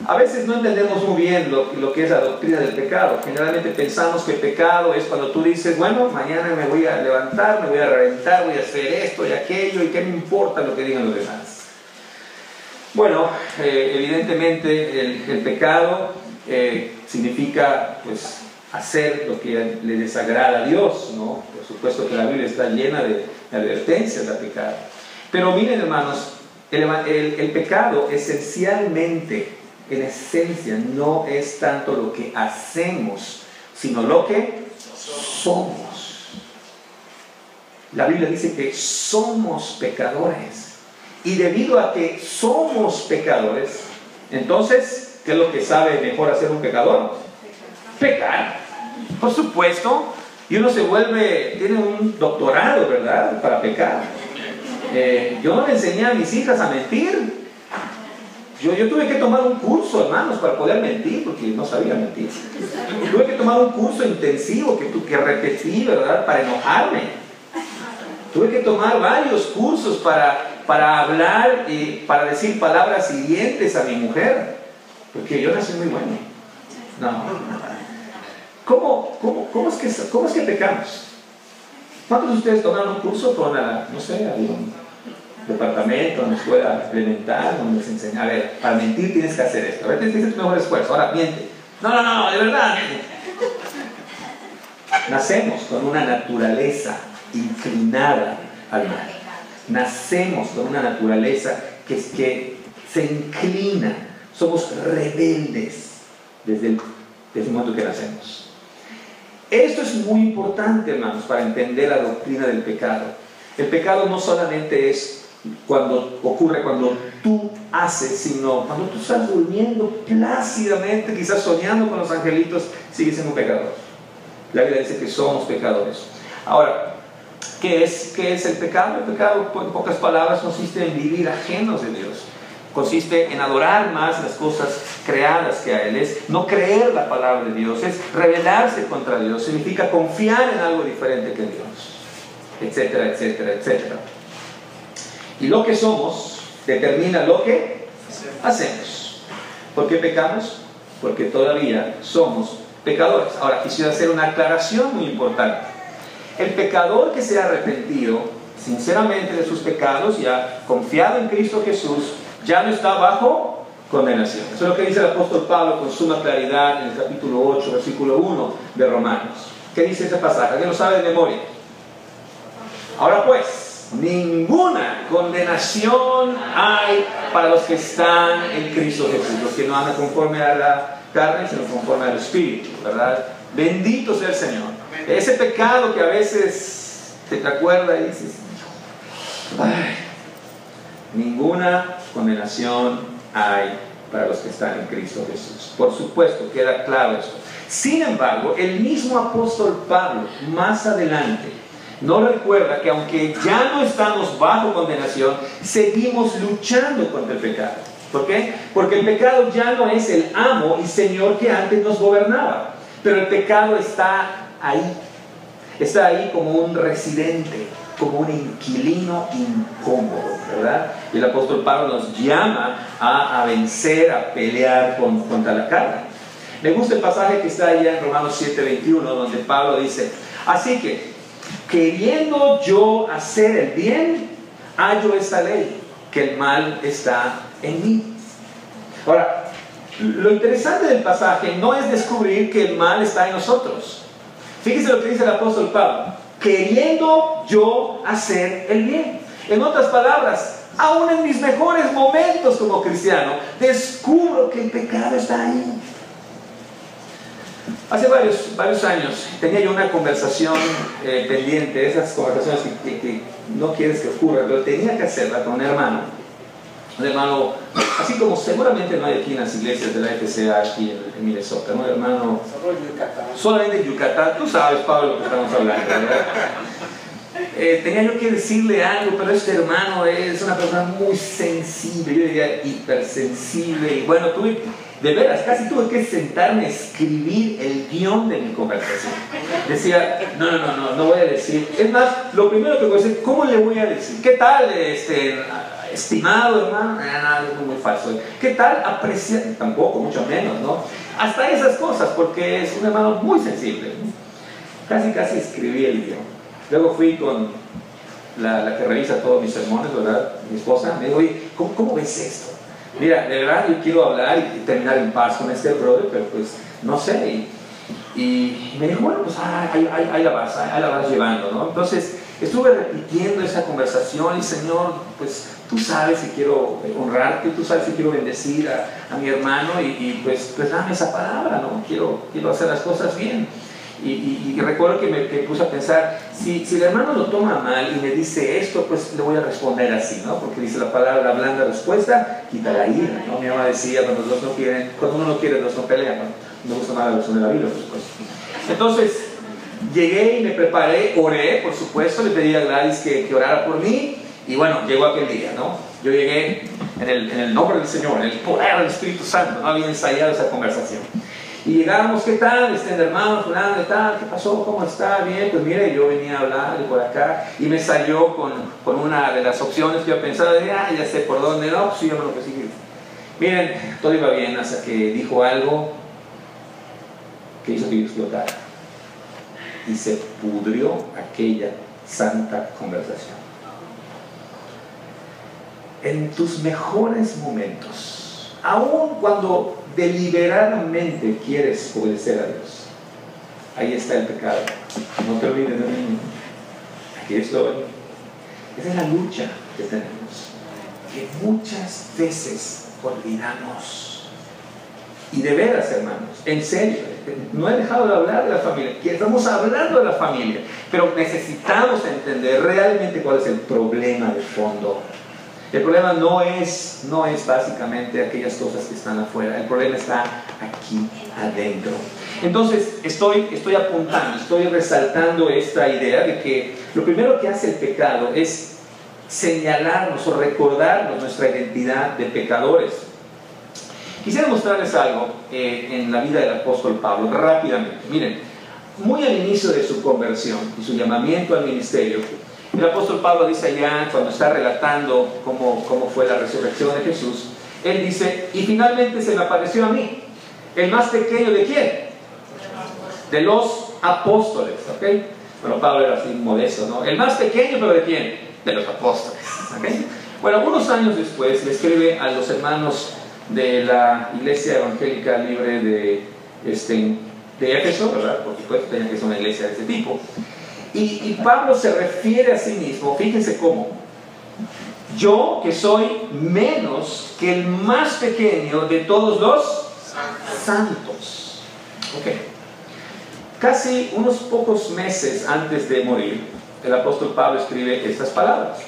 a veces no entendemos muy bien lo que es la doctrina del pecado. Generalmente pensamos que el pecado es cuando tú dices, bueno, mañana me voy a levantar, me voy a reventar, voy a hacer esto y aquello, y qué me importa lo que digan los demás. Bueno, evidentemente el pecado significa pues hacer lo que le desagrada a Dios, ¿no? Por supuesto que la Biblia está llena de advertencias al pecado. Pero miren, hermanos, el pecado esencialmente, en esencia, no es tanto lo que hacemos, sino lo que somos. La Biblia dice que somos pecadores. Y debido a que somos pecadores, entonces, ¿qué es lo que sabe mejor hacer un pecador? Pecar, por supuesto. Y uno tiene un doctorado, ¿verdad?, para pecar. Yo no le enseñé a mis hijas a mentir. Yo tuve que tomar un curso, hermanos, para poder mentir, porque no sabía mentir. Tuve que tomar un curso intensivo que repetí, ¿verdad?, para enojarme. Tuve que tomar varios cursos para hablar y para decir palabras hirientes a mi mujer, porque yo nací muy bueno. No. ¿Cómo es que pecamos? ¿Cuántos de ustedes tomaron un curso con, no sé, algún departamento, una escuela elemental, donde les enseña, a ver, para mentir tienes que hacer esto, a ver, tienes que hacer tu mejor esfuerzo, ahora miente? No, de verdad. Nacemos con una naturaleza inclinada al mal. Nacemos con una naturaleza que se inclina. Somos rebeldes desde el momento que nacemos. Esto es muy importante, hermanos, para entender la doctrina del pecado. El pecado no solamente es ocurre cuando tú haces, sino cuando tú estás durmiendo plácidamente, quizás soñando con los angelitos, sigues siendo un pecador. La Biblia dice que somos pecadores. Ahora, ¿qué es el pecado? El pecado, en pocas palabras, consiste en vivir ajenos de Dios. Consiste en adorar más las cosas creadas que a Él. Es no creer la palabra de Dios, es rebelarse contra Dios, significa confiar en algo diferente que Dios, etcétera, etcétera, etcétera. Y lo que somos determina lo que hacemos. ¿Por qué pecamos? Porque todavía somos pecadores. Ahora, quisiera hacer una aclaración muy importante. El pecador que se ha arrepentido sinceramente de sus pecados y ha confiado en Cristo Jesús, ya no está bajo condenación. Eso es lo que dice el apóstol Pablo con suma claridad en el capítulo 8, versículo 1 de Romanos. ¿Qué dice ese pasaje? ¿Alguien lo sabe de memoria? Ahora pues, ninguna condenación hay para los que están en Cristo Jesús, los que no andan conforme a la carne, sino conforme al Espíritu, ¿verdad? Bendito sea el Señor. Ese pecado que a veces te acuerdas y dices, ay, ninguna condenación hay para los que están en Cristo Jesús. Por supuesto, queda claro esto. Sin embargo, el mismo apóstol Pablo, más adelante, nos recuerda que aunque ya no estamos bajo condenación, seguimos luchando contra el pecado. ¿Por qué? Porque el pecado ya no es el amo y señor que antes nos gobernaba. Pero el pecado está ahí. Está ahí como un residente, como un inquilino incómodo, ¿verdad? Y el apóstol Pablo nos llama a vencer, a pelear contra la carne. Me gusta el pasaje que está allá en Romanos 7:21, donde Pablo dice, así que, queriendo yo hacer el bien, hallo esta ley, que el mal está en mí. Ahora, lo interesante del pasaje no es descubrir que el mal está en nosotros. Fíjese lo que dice el apóstol Pablo, queriendo yo hacer el bien. En otras palabras, aún en mis mejores momentos como cristiano, descubro que el pecado está ahí. Hace varios años tenía yo una conversación pendiente, esas conversaciones que no quieres que ocurran, pero tenía que hacerla con un hermano, así como seguramente no hay aquí en las iglesias de la FCA aquí en Minnesota, un hermano solamente en Yucatán, tú sabes, Pablo, lo que estamos hablando, ¿verdad? Tenía yo que decirle algo, pero este hermano es una persona muy sensible, yo diría hipersensible, y bueno, de veras, casi tuve que sentarme a escribir el guión de mi conversación. Decía, no voy a decir. Es más, lo primero que voy a decir, ¿cómo le voy a decir? ¿Qué tal, estimado hermano? Es muy falso. ¿Qué tal apreciar? Tampoco, mucho menos, ¿no? Hasta esas cosas, porque es un hermano muy sensible, ¿no? Casi escribí el guión. Luego fui con la que revisa todos mis sermones, ¿verdad? Mi esposa me dijo, oye, ¿cómo ves esto? Mira, de verdad yo quiero hablar y terminar en paz con este brother, pero pues no sé. Y me dijo, bueno, pues ahí la vas llevando, ¿no? Entonces estuve repitiendo esa conversación y Señor, pues tú sabes que quiero honrarte, tú sabes que quiero bendecir a mi hermano y pues dame esa palabra, ¿no? Quiero hacer las cosas bien. Y recuerdo que me puse a pensar, si el hermano lo toma mal y me dice esto, pues le voy a responder así, ¿no? Porque dice la palabra, la blanda respuesta quita la ira, ¿no? Mi mamá decía, cuando uno no quiere, dos no pelean, ¿no? Me gusta más la versión de la Biblia, por supuesto. Entonces, llegué y me preparé, oré, por supuesto, le pedí a Gladys que orara por mí, y bueno, llegó aquel día, ¿no? Yo llegué en el nombre del Señor, en el poder del Espíritu Santo, no había ensayado esa conversación. Y llegamos, ¿qué tal? Hermano, fulano, ¿qué tal? ¿Qué pasó? ¿Cómo está? Bien, pues mire, yo venía a hablar por acá y me salió con una de las opciones que yo pensaba, ya sé por dónde, no, pues sí, lo que sigue. Miren, todo iba bien hasta que dijo algo que hizo que yo explotara. Y se pudrió aquella santa conversación. En tus mejores momentos, aun cuando deliberadamente quieres obedecer a Dios, ahí está el pecado. No te olvides de mí. Aquí estoy. Esa es la lucha que tenemos, que muchas veces olvidamos. Y de veras, hermanos, en serio, no he dejado de hablar de la familia, estamos hablando de la familia, pero necesitamos entender realmente cuál es el problema de fondo. El problema no es básicamente aquellas cosas que están afuera, el problema está aquí adentro. Entonces estoy apuntando, estoy resaltando esta idea de que lo primero que hace el pecado es señalarnos o recordarnos nuestra identidad de pecadores. Quisiera mostrarles algo en la vida del apóstol Pablo, rápidamente. Miren, muy al inicio de su conversión y su llamamiento al ministerio, el apóstol Pablo dice allá, cuando está relatando cómo fue la resurrección de Jesús, él dice, y finalmente se me apareció a mí, el más pequeño ¿de quién? De los apóstoles, ¿ok? Bueno, Pablo era así modesto, ¿no? El más pequeño, pero ¿de quién? De los apóstoles, ¿ok? Bueno, unos años después le escribe a los hermanos de la Iglesia Evangélica Libre de Éfeso, ¿verdad? Por supuesto, tenía que ser una iglesia de este tipo. Y Pablo se refiere a sí mismo, fíjense cómo, yo que soy menos que el más pequeño de todos los santos. Ok. Casi unos pocos meses antes de morir, el apóstol Pablo escribe estas palabras.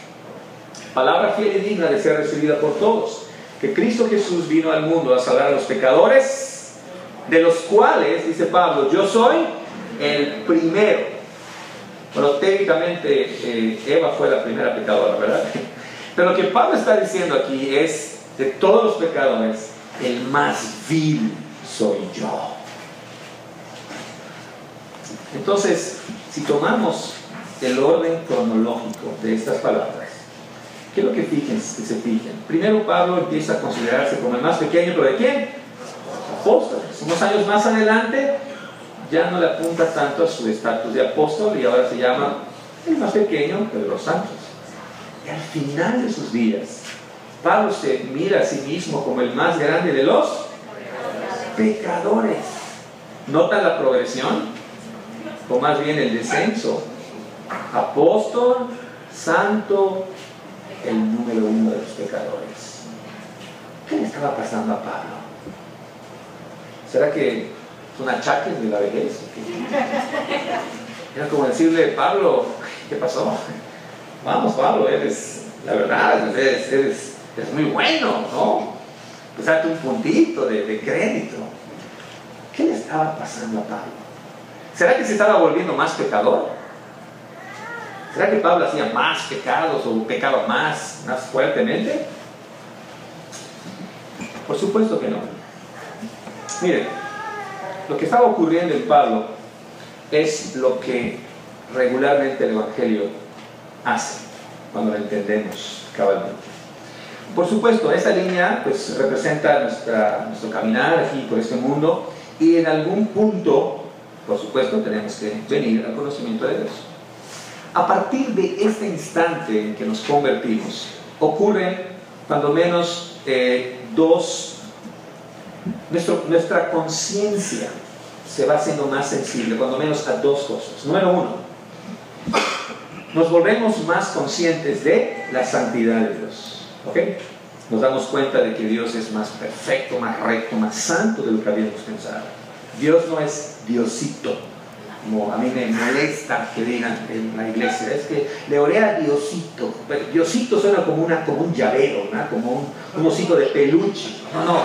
Palabra fiel y digna de ser recibida por todos, que Cristo Jesús vino al mundo a salvar a los pecadores, de los cuales, dice Pablo, yo soy el primero. Bueno, técnicamente Eva fue la primera pecadora, ¿verdad? Pero lo que Pablo está diciendo aquí es, de todos los pecadores, el más vil soy yo. Entonces, si tomamos el orden cronológico de estas palabras, ¿qué es lo que se fijen? Primero Pablo empieza a considerarse como el más pequeño, ¿pero de quién? Apóstoles. Unos años más adelante, ya no le apunta tanto a su estatus de apóstol y ahora se llama el más pequeño de los santos. Y al final de sus días, Pablo se mira a sí mismo como el más grande de los pecadores. ¿Notan la progresión? O más bien el descenso. Apóstol, santo, el número uno de los pecadores. ¿Qué le estaba pasando a Pablo? ¿Será que son achaques de la vejez? Era como decirle, Pablo, ¿qué pasó? Vamos, Pablo, la verdad, eres muy bueno, ¿no? Pues date un puntito de crédito. ¿Qué le estaba pasando a Pablo? ¿Será que se estaba volviendo más pecador? ¿Será que Pablo hacía más pecados o pecaba más fuertemente? Por supuesto que no. Miren, lo que estaba ocurriendo en Pablo es lo que regularmente el Evangelio hace cuando lo entendemos cabalmente. Por supuesto, esta línea pues representa nuestro caminar aquí por este mundo y en algún punto, por supuesto, tenemos que venir al conocimiento de Dios. A partir de este instante en que nos convertimos, ocurren cuando menos nuestra conciencia se va haciendo más sensible, cuando menos a dos cosas. Número uno, nos volvemos más conscientes de la santidad de Dios. ¿Ok? Nos damos cuenta de que Dios es más perfecto, más recto, más santo de lo que habíamos pensado. Dios no es Diosito, como a mí me molesta que digan en la iglesia, es que le oré a Diosito. Diosito suena como un llavero, ¿no? Como un osito de peluche. No,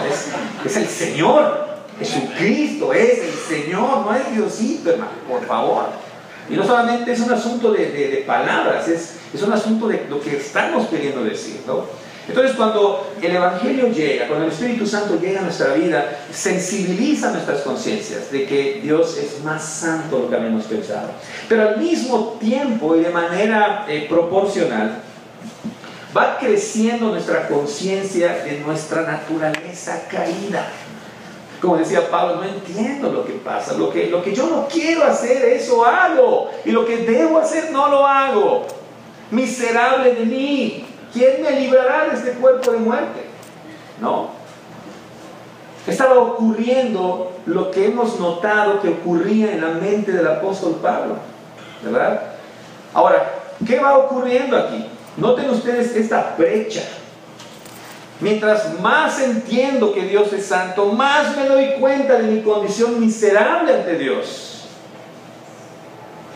es el Señor. Jesucristo es el Señor, no es Diosito, hermano, por favor. Y no solamente es un asunto de palabras, es un asunto de lo que estamos queriendo decir, ¿no? Entonces, cuando el Evangelio llega, cuando el Espíritu Santo llega a nuestra vida, sensibiliza nuestras conciencias de que Dios es más santo de lo que habíamos pensado. Pero al mismo tiempo y de manera proporcional, va creciendo nuestra conciencia de nuestra naturaleza caída. Como decía Pablo, no entiendo lo que pasa. Lo que yo no quiero hacer, eso hago. Y lo que debo hacer, no lo hago. Miserable de mí. ¿Quién me librará de este cuerpo de muerte? No. Estaba ocurriendo lo que hemos notado que ocurría en la mente del apóstol Pablo, ¿verdad? Ahora, ¿qué va ocurriendo aquí? Noten ustedes esta brecha. Mientras más entiendo que Dios es santo, más me doy cuenta de mi condición miserable ante Dios.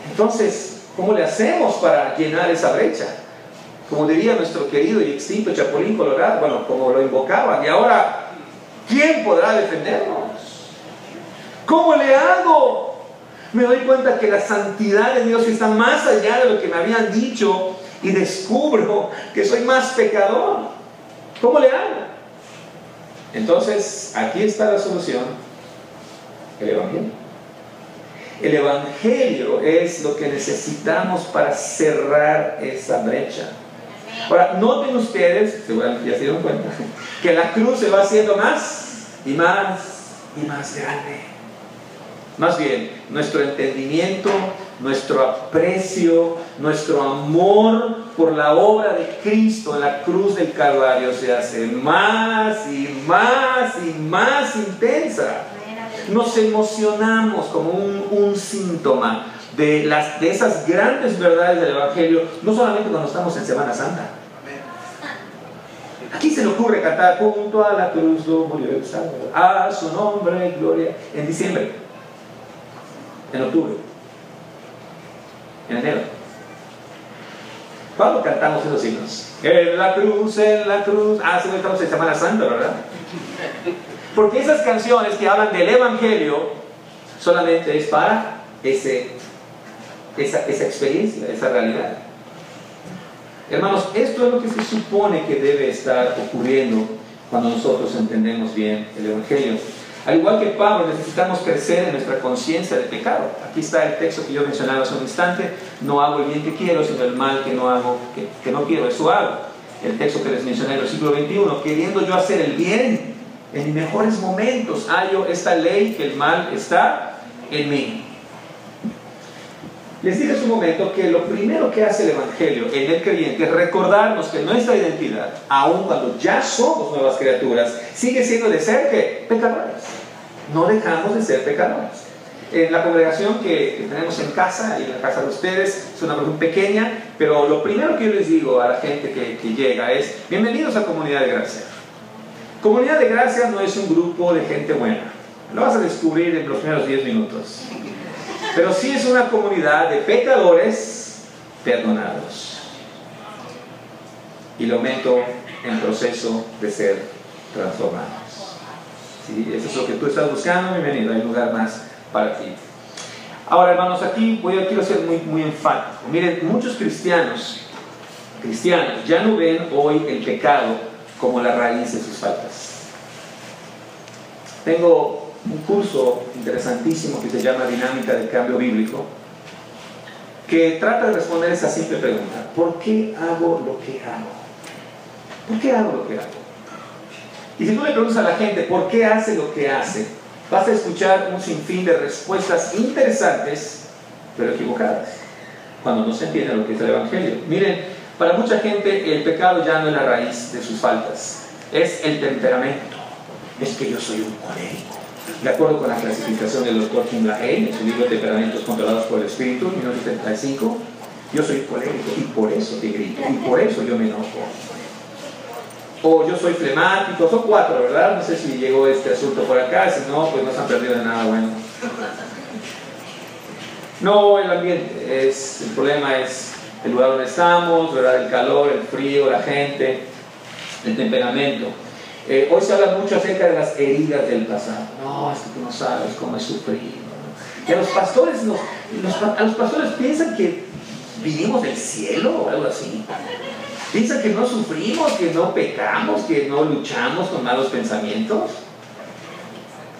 Entonces, ¿cómo le hacemos para llenar esa brecha? Como diría nuestro querido y extinto Chapulín Colorado, bueno, como lo invocaban, y ahora, ¿quién podrá defendernos? ¿Cómo le hago? Me doy cuenta que la santidad de Dios está más allá de lo que me habían dicho y descubro que soy más pecador. ¿Cómo le hago? Entonces, aquí está la solución: el Evangelio. El Evangelio es lo que necesitamos para cerrar esa brecha. Ahora, noten ustedes, seguramente ya se dieron cuenta, que la cruz se va haciendo más y más y más grande. Más bien, nuestro entendimiento, nuestro aprecio, nuestro amor por la obra de Cristo en la cruz del Calvario se hace más y más y más intensa. Nos emocionamos como un síntoma de esas grandes verdades del Evangelio, no solamente cuando estamos en Semana Santa. Aquí se le ocurre cantar junto a la cruz lo murió el Salvador, a su nombre y gloria, en diciembre, en octubre, en enero. ¿Cuándo cantamos esos himnos? En la cruz, ah, sí, estamos en Semana Santa, ¿verdad? Porque esas canciones que hablan del Evangelio solamente es para esa experiencia, esa realidad. Hermanos, esto es lo que se supone que debe estar ocurriendo cuando nosotros entendemos bien el Evangelio. Al igual que Pablo, necesitamos crecer en nuestra conciencia de pecado. Aquí está el texto que yo mencionaba hace un instante: no hago el bien que quiero, sino el mal que no hago, que no quiero, eso hago. El texto que les mencioné en el siglo XXI: queriendo yo hacer el bien, en mis mejores momentos hallo esta ley, que el mal está en mí. Les dije hace un momento que lo primero que hace el Evangelio en el creyente es recordarnos que nuestra identidad, aun cuando ya somos nuevas criaturas, sigue siendo de ser ¿qué? Pecadores. No dejamos de ser pecadores. En la congregación que tenemos en casa, y en la casa de ustedes, es una congregación pequeña, pero lo primero que yo les digo a la gente que llega es: bienvenidos a Comunidad de Gracia. Comunidad de Gracia no es un grupo de gente buena, lo vas a descubrir en los primeros 10 minutos. Pero sí es una comunidad de pecadores perdonados. Y lo meto en proceso de ser transformados. ¿Sí? Eso es lo que tú estás buscando, bienvenido, hay lugar más para ti. Ahora, hermanos, aquí quiero ser muy enfático. Miren, muchos cristianos ya no ven hoy el pecado como la raíz de sus faltas. Tengo un curso interesantísimo que se llama Dinámica del Cambio Bíblico, que trata de responder esa simple pregunta: ¿por qué hago lo que hago? ¿Por qué hago lo que hago? Y si tú le preguntas a la gente ¿por qué hace lo que hace?, vas a escuchar un sinfín de respuestas interesantes, pero equivocadas, cuando no se entiende lo que es el Evangelio. Miren, para mucha gente el pecado ya no es la raíz de sus faltas, es el temperamento. Es que yo soy un colérico, De acuerdo con la clasificación del doctor Kim LaHaye en su libro Temperamentos controlados por el espíritu, 1975, yo soy colérico y por eso te grito, y por eso yo me enojo. O yo soy flemático, son 4, ¿verdad? No sé si llegó este asunto por acá, si no, pues no se han perdido de nada bueno. No, el ambiente, el problema es el lugar donde estamos, ¿verdad? El calor, el frío, la gente, el temperamento. Hoy se habla mucho acerca de las heridas del pasado. No, es que tú no sabes cómo he sufrido, ¿no? Y a los pastores, a los pastores piensan que vinimos del cielo o algo así. Piensan que no sufrimos, que no pecamos, que no luchamos con malos pensamientos.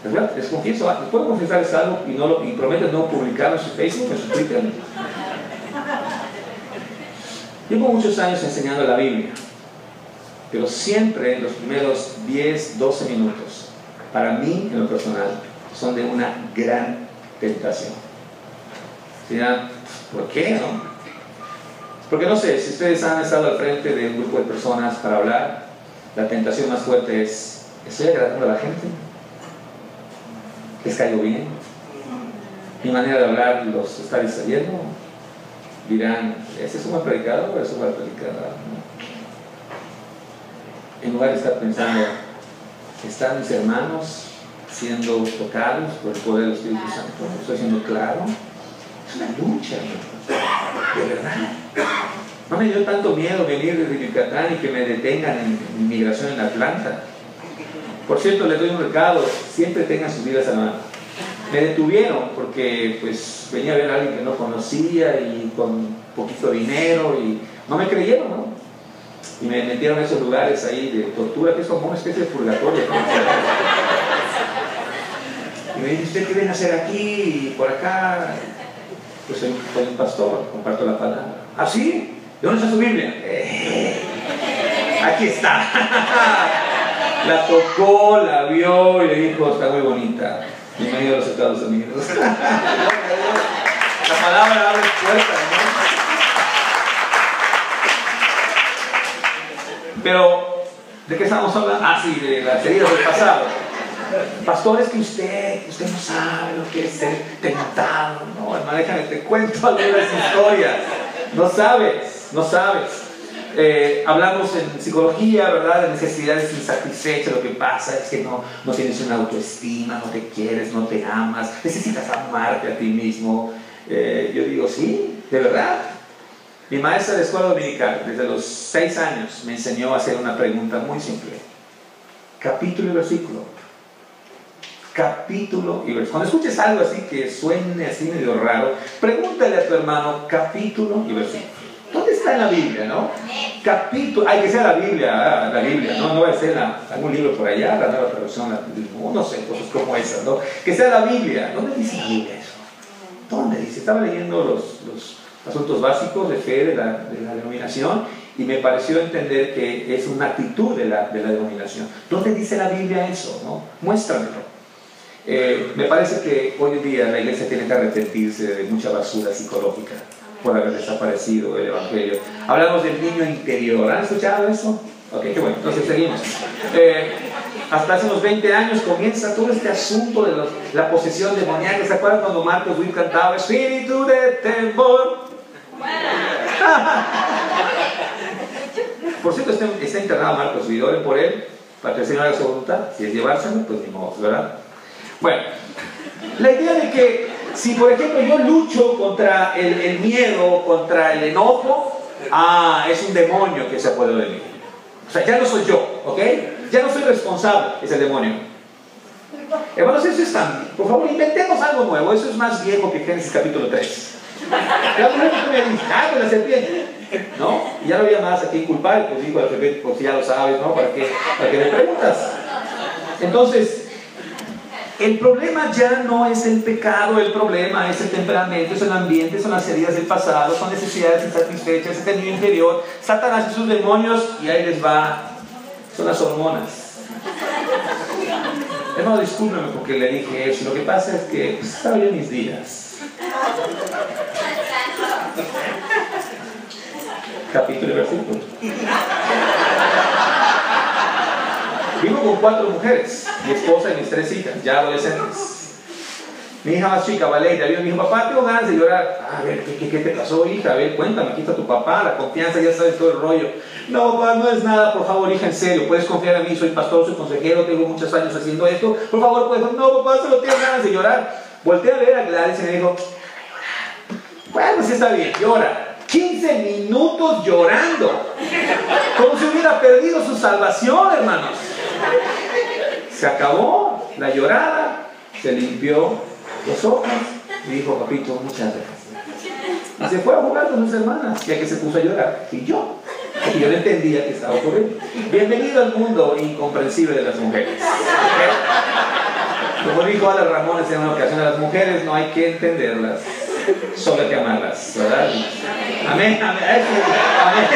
¿Verdad? Les confieso, les puedo confesarles algo y prometo no publicarlo en su Facebook, en su Twitter. Llevo muchos años enseñando la Biblia, pero siempre en los primeros 10, 12 minutos, para mí, en lo personal, son de una gran tentación. Dirán, ¿por qué, no? Porque no sé, si ustedes han estado al frente de un grupo de personas para hablar, la tentación más fuerte es, ¿estoy agradando a la gente? ¿Les caigo bien? ¿Mi manera de hablar los está distrayendo? Dirán, ¿ese es un buen predicador o es un buen predicador? En lugar de estar pensando, ¿están mis hermanos siendo tocados por el poder del Espíritu Santo? ¿Estoy siendo claro? Es una lucha, ¿no? De verdad. No me dio tanto miedo venir desde Yucatán y que me detengan en inmigración en Atlanta. Por cierto, les doy un recado, siempre tengan sus vidas a la mano. Me detuvieron porque pues venía a ver a alguien que no conocía y con poquito dinero y no me creyeron, ¿no? Y me metieron en esos lugares ahí de tortura, que es como una especie de purgatorio, ¿no? Y me dice, ¿usted qué viene a hacer aquí y por acá? Pues soy un pastor, comparto la palabra. ¿Ah, sí? ¿De dónde está su Biblia? Aquí está. La tocó, la vio y le dijo, está muy bonita. Bienvenido a los Estados Unidos. La palabra abre puertas, ¿no? Pero, ¿de qué estamos hablando? Ah, sí, de las heridas del pasado. Pastor, es que usted no sabe lo que es ser tentado. No, hermano, déjame, te cuento algunas historias. No sabes. Hablamos en psicología, ¿verdad? De necesidades insatisfechas. Lo que pasa es que no tienes una autoestima, no te quieres, no te amas, necesitas amarte a ti mismo. Yo digo, sí, de verdad. Mi maestra de escuela dominical, desde los 6 años, me enseñó a hacer una pregunta muy simple: capítulo y versículo. Capítulo y versículo. Cuando escuches algo así que suene así medio raro, pregúntale a tu hermano capítulo y versículo. ¿Dónde está en la Biblia, no? Capítulo, hay que ser la Biblia, no va a ser algún libro por allá, la nueva traducción, no sé, cosas como esas, ¿no? Que sea la Biblia. ¿Dónde dice la Biblia eso? ¿Dónde dice? Estaba leyendo los asuntos básicos de fe de la denominación y me pareció entender que es una actitud de la denominación. ¿Dónde dice la Biblia eso, no? Muéstramelo. Me parece que hoy en día la iglesia tiene que arrepentirse de mucha basura psicológica por haber desaparecido el Evangelio. Hablamos del niño interior. ¿Han escuchado eso? Ok, qué bueno. Entonces seguimos. Hasta hace unos 20 años comienza todo este asunto de la posesión demoníaca. ¿Se acuerdan cuando Marcos Witt cantaba Espíritu de temor? Por cierto, está internado Marcos Witt. Oren por él para que el Señor haga su voluntad. Si es llevárselo, pues ni modo, ¿verdad? Bueno, la idea de que si por ejemplo yo lucho contra el miedo, contra el enojo, es un demonio que se apoderó de mí. O sea, ya no soy yo, ¿ok? Ya no soy responsable, es el demonio. Hermanos, eso es tan... Por favor, inventemos algo nuevo. Eso es más viejo que Génesis capítulo 3. La primera que me dice, con la serpiente, ¿no? Y ya no había más a quien culpar, pues dijo la serpiente, pues ya lo sabes, ¿no? ¿Para qué me preguntas? Entonces, el problema ya no es el pecado, el problema es el temperamento, es el ambiente, son las heridas del pasado, son necesidades insatisfechas, es el niño interior, Satanás y sus demonios, y ahí les va, son las hormonas. Hermano, discúlpeme porque le dije eso, lo que pasa es que pues, estaba yo en mis días. Capítulo y versículo. Vivo con 4 mujeres, mi esposa y mis 3 hijas, ya adolescentes. Mi hija más chica, Valeria, vio, me dijo, papá, tengo ganas de llorar. A ver, ¿qué te pasó, hija? A ver, cuéntame, aquí está tu papá, la confianza, ya sabes todo el rollo. No, papá, no es nada, por favor, hija, en serio, puedes confiar en mí, soy pastor, soy consejero, tengo muchos años haciendo esto. Por favor, puedes. No, papá, solo tengo ganas de llorar. Volteé a ver a Gladys y me dijo, bueno, sí está bien, llora. 15 minutos llorando, como si hubiera perdido su salvación, hermanos. Se acabó la llorada, se limpió los ojos y dijo, papito, muchas gracias. Y se fue a jugar con sus hermanas, ya que se puso a llorar. Y yo no entendía qué estaba ocurriendo. Bienvenido al mundo incomprensible de las mujeres. Como dijo Ada Ramones en una ocasión, a las mujeres no hay que entenderlas, solo hay que amarlas, ¿verdad? Amén, amén, amén.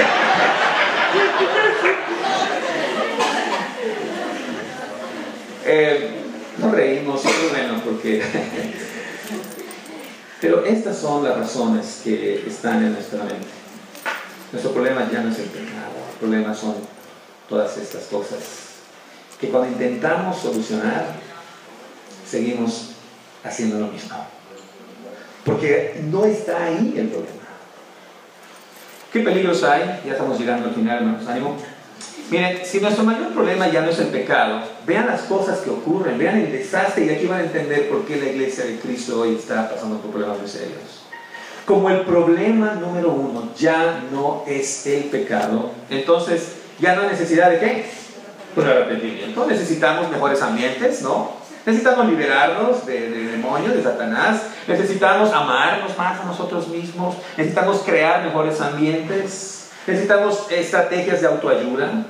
Nos reímos, y bueno, porque... Pero estas son las razones que están en nuestra mente. Nuestro problema ya no es el pecado, el problema son todas estas cosas que cuando intentamos solucionar, seguimos haciendo lo mismo. Porque no está ahí el problema. ¿Qué peligros hay? Ya estamos llegando al final, hermanos. Ánimo. Miren, si nuestro mayor problema ya no es el pecado, vean las cosas que ocurren, vean el desastre, y aquí van a entender por qué la iglesia de Cristo hoy está pasando por problemas muy serios. Como el problema número 1 ya no es el pecado, entonces ya no hay necesidad de ¿qué? Pues arrepentimiento. Necesitamos mejores ambientes, ¿no? Necesitamos liberarnos de demonios, de Satanás. Necesitamos amarnos más a nosotros mismos. Necesitamos crear mejores ambientes. Necesitamos estrategias de autoayuda.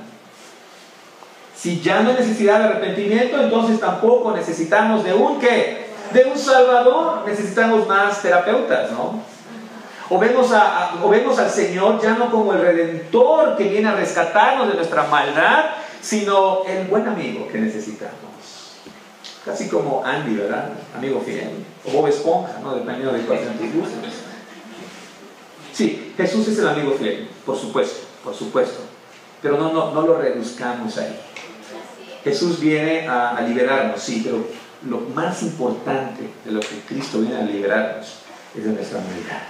Si ya no hay necesidad de arrepentimiento, entonces tampoco necesitamos de un ¿qué? De un Salvador. Necesitamos más terapeutas, ¿no? O vemos al Señor ya no como el Redentor que viene a rescatarnos de nuestra maldad, sino el buen amigo que necesitamos. Casi como Andy, ¿verdad? Amigo fiel. O Bob Esponja, ¿no? Dependiendo de cuáles te gustan. Sí, Jesús es el amigo fiel, por supuesto, por supuesto. Pero no lo reduzcamos ahí. Jesús viene a liberarnos, sí, pero lo más importante de lo que Cristo viene a liberarnos es de nuestra maldad.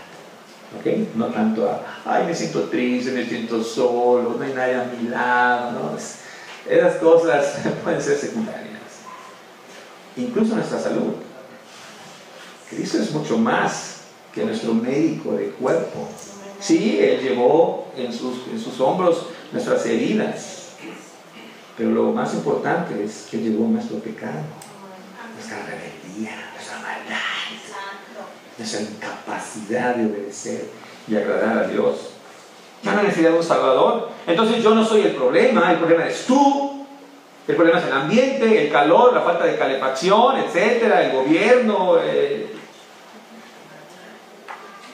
¿Ok? No tanto ay, me siento triste, me siento solo, no hay nadie a mi lado, ¿no? Esas cosas pueden ser secundarias. Incluso nuestra salud. Cristo es mucho más que nuestro médico de cuerpo. Sí, Él llevó en sus hombros nuestras heridas, pero lo más importante es que Él llevó nuestro pecado, nuestra rebeldía, nuestra maldad, nuestra incapacidad de obedecer y agradar a Dios. Ya no hay necesidad de un Salvador. Entonces yo no soy el problema eres tú. El problema es el ambiente, el calor, la falta de calefacción, etcétera, el gobierno.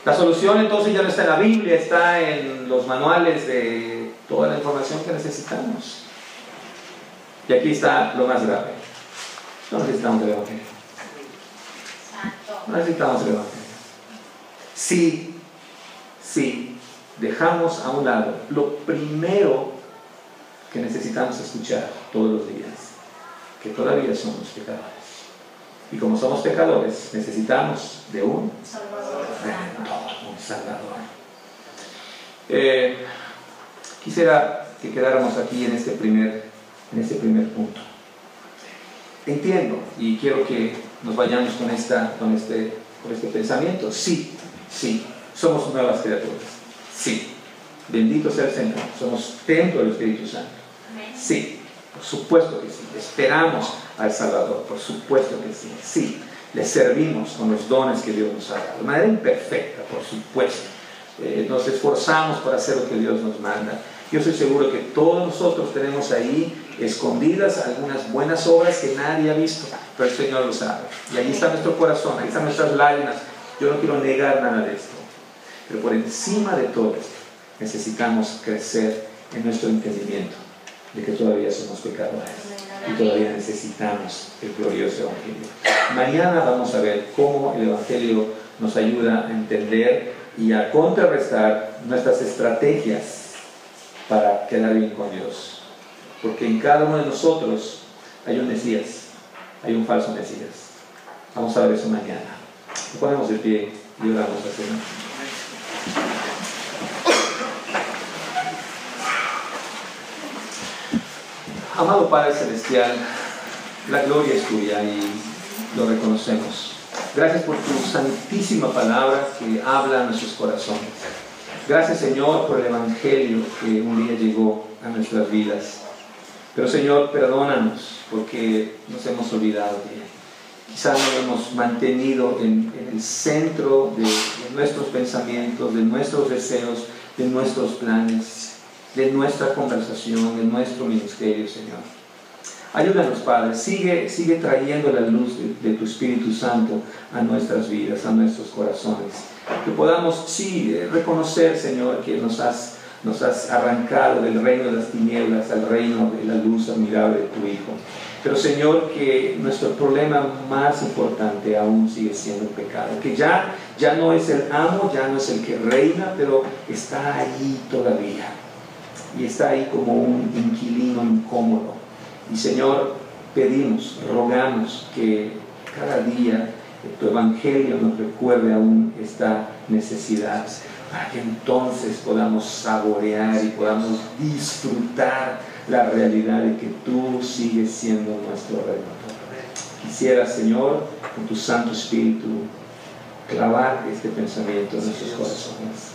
La solución entonces ya no está en la Biblia, está en los manuales de toda la información que necesitamos. Y aquí está lo más grave. No necesitamos el Evangelio. No necesitamos el Evangelio. Si dejamos a un lado lo primero que necesitamos escuchar todos los días, que todavía somos pecadores. Y como somos pecadores, necesitamos de un Redentor, un Salvador. Quisiera que quedáramos aquí en este primer punto. Entiendo y quiero que nos vayamos con este pensamiento. Sí, somos nuevas criaturas. Sí, bendito sea el Señor. Somos templo del Espíritu Santo. Sí, por supuesto que sí. Esperamos al Salvador, por supuesto que sí. Sí, le servimos con los dones que Dios nos ha dado. De manera imperfecta, por supuesto. Nos esforzamos por hacer lo que Dios nos manda. Yo estoy seguro que todos nosotros tenemos ahí escondidas algunas buenas obras que nadie ha visto, pero el Señor lo sabe. Y ahí está nuestro corazón, ahí están nuestras lágrimas. Yo no quiero negar nada de esto. Pero por encima de todo esto, necesitamos crecer en nuestro entendimiento de que todavía somos pecadores y todavía necesitamos el glorioso Evangelio. Mañana vamos a ver cómo el Evangelio nos ayuda a entender y a contrarrestar nuestras estrategias para quedar bien con Dios. porque en cada uno de nosotros hay un Mesías, hay un falso Mesías. Vamos a ver eso mañana. Nos ponemos de pie y oramos al Señor. Amado Padre Celestial, la gloria es tuya y lo reconocemos. Gracias por tu santísima palabra que habla a nuestros corazones. Gracias, Señor, por el Evangelio que un día llegó a nuestras vidas. Pero, Señor, perdónanos porque nos hemos olvidado de él. Quizás nos hemos mantenido en el centro de nuestros pensamientos, de nuestros deseos, de nuestros planes, de nuestra conversación, de nuestro ministerio, Señor. Ayúdanos, Padre, sigue trayendo la luz de tu Espíritu Santo a nuestras vidas, a nuestros corazones. Que podamos, reconocer, Señor, que nos has arrancado del reino de las tinieblas al reino de la luz admirable de tu Hijo. Pero, Señor, que nuestro problema más importante aún sigue siendo el pecado. Que ya no es el amo, ya no es el que reina, pero está ahí todavía. Y está ahí como un inquilino incómodo. Y, Señor, pedimos, rogamos que cada día tu Evangelio nos recuerde aún esta necesidad, para que entonces podamos saborear y podamos disfrutar la realidad de que tú sigues siendo nuestro Redentor. Quisiera, Señor, con tu Santo Espíritu, clavar este pensamiento en nuestros corazones.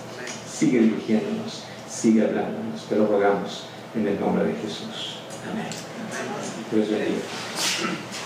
Sigue dirigiéndonos, sigue hablándonos, te lo rogamos en el nombre de Jesús. Amén. Dios bendiga.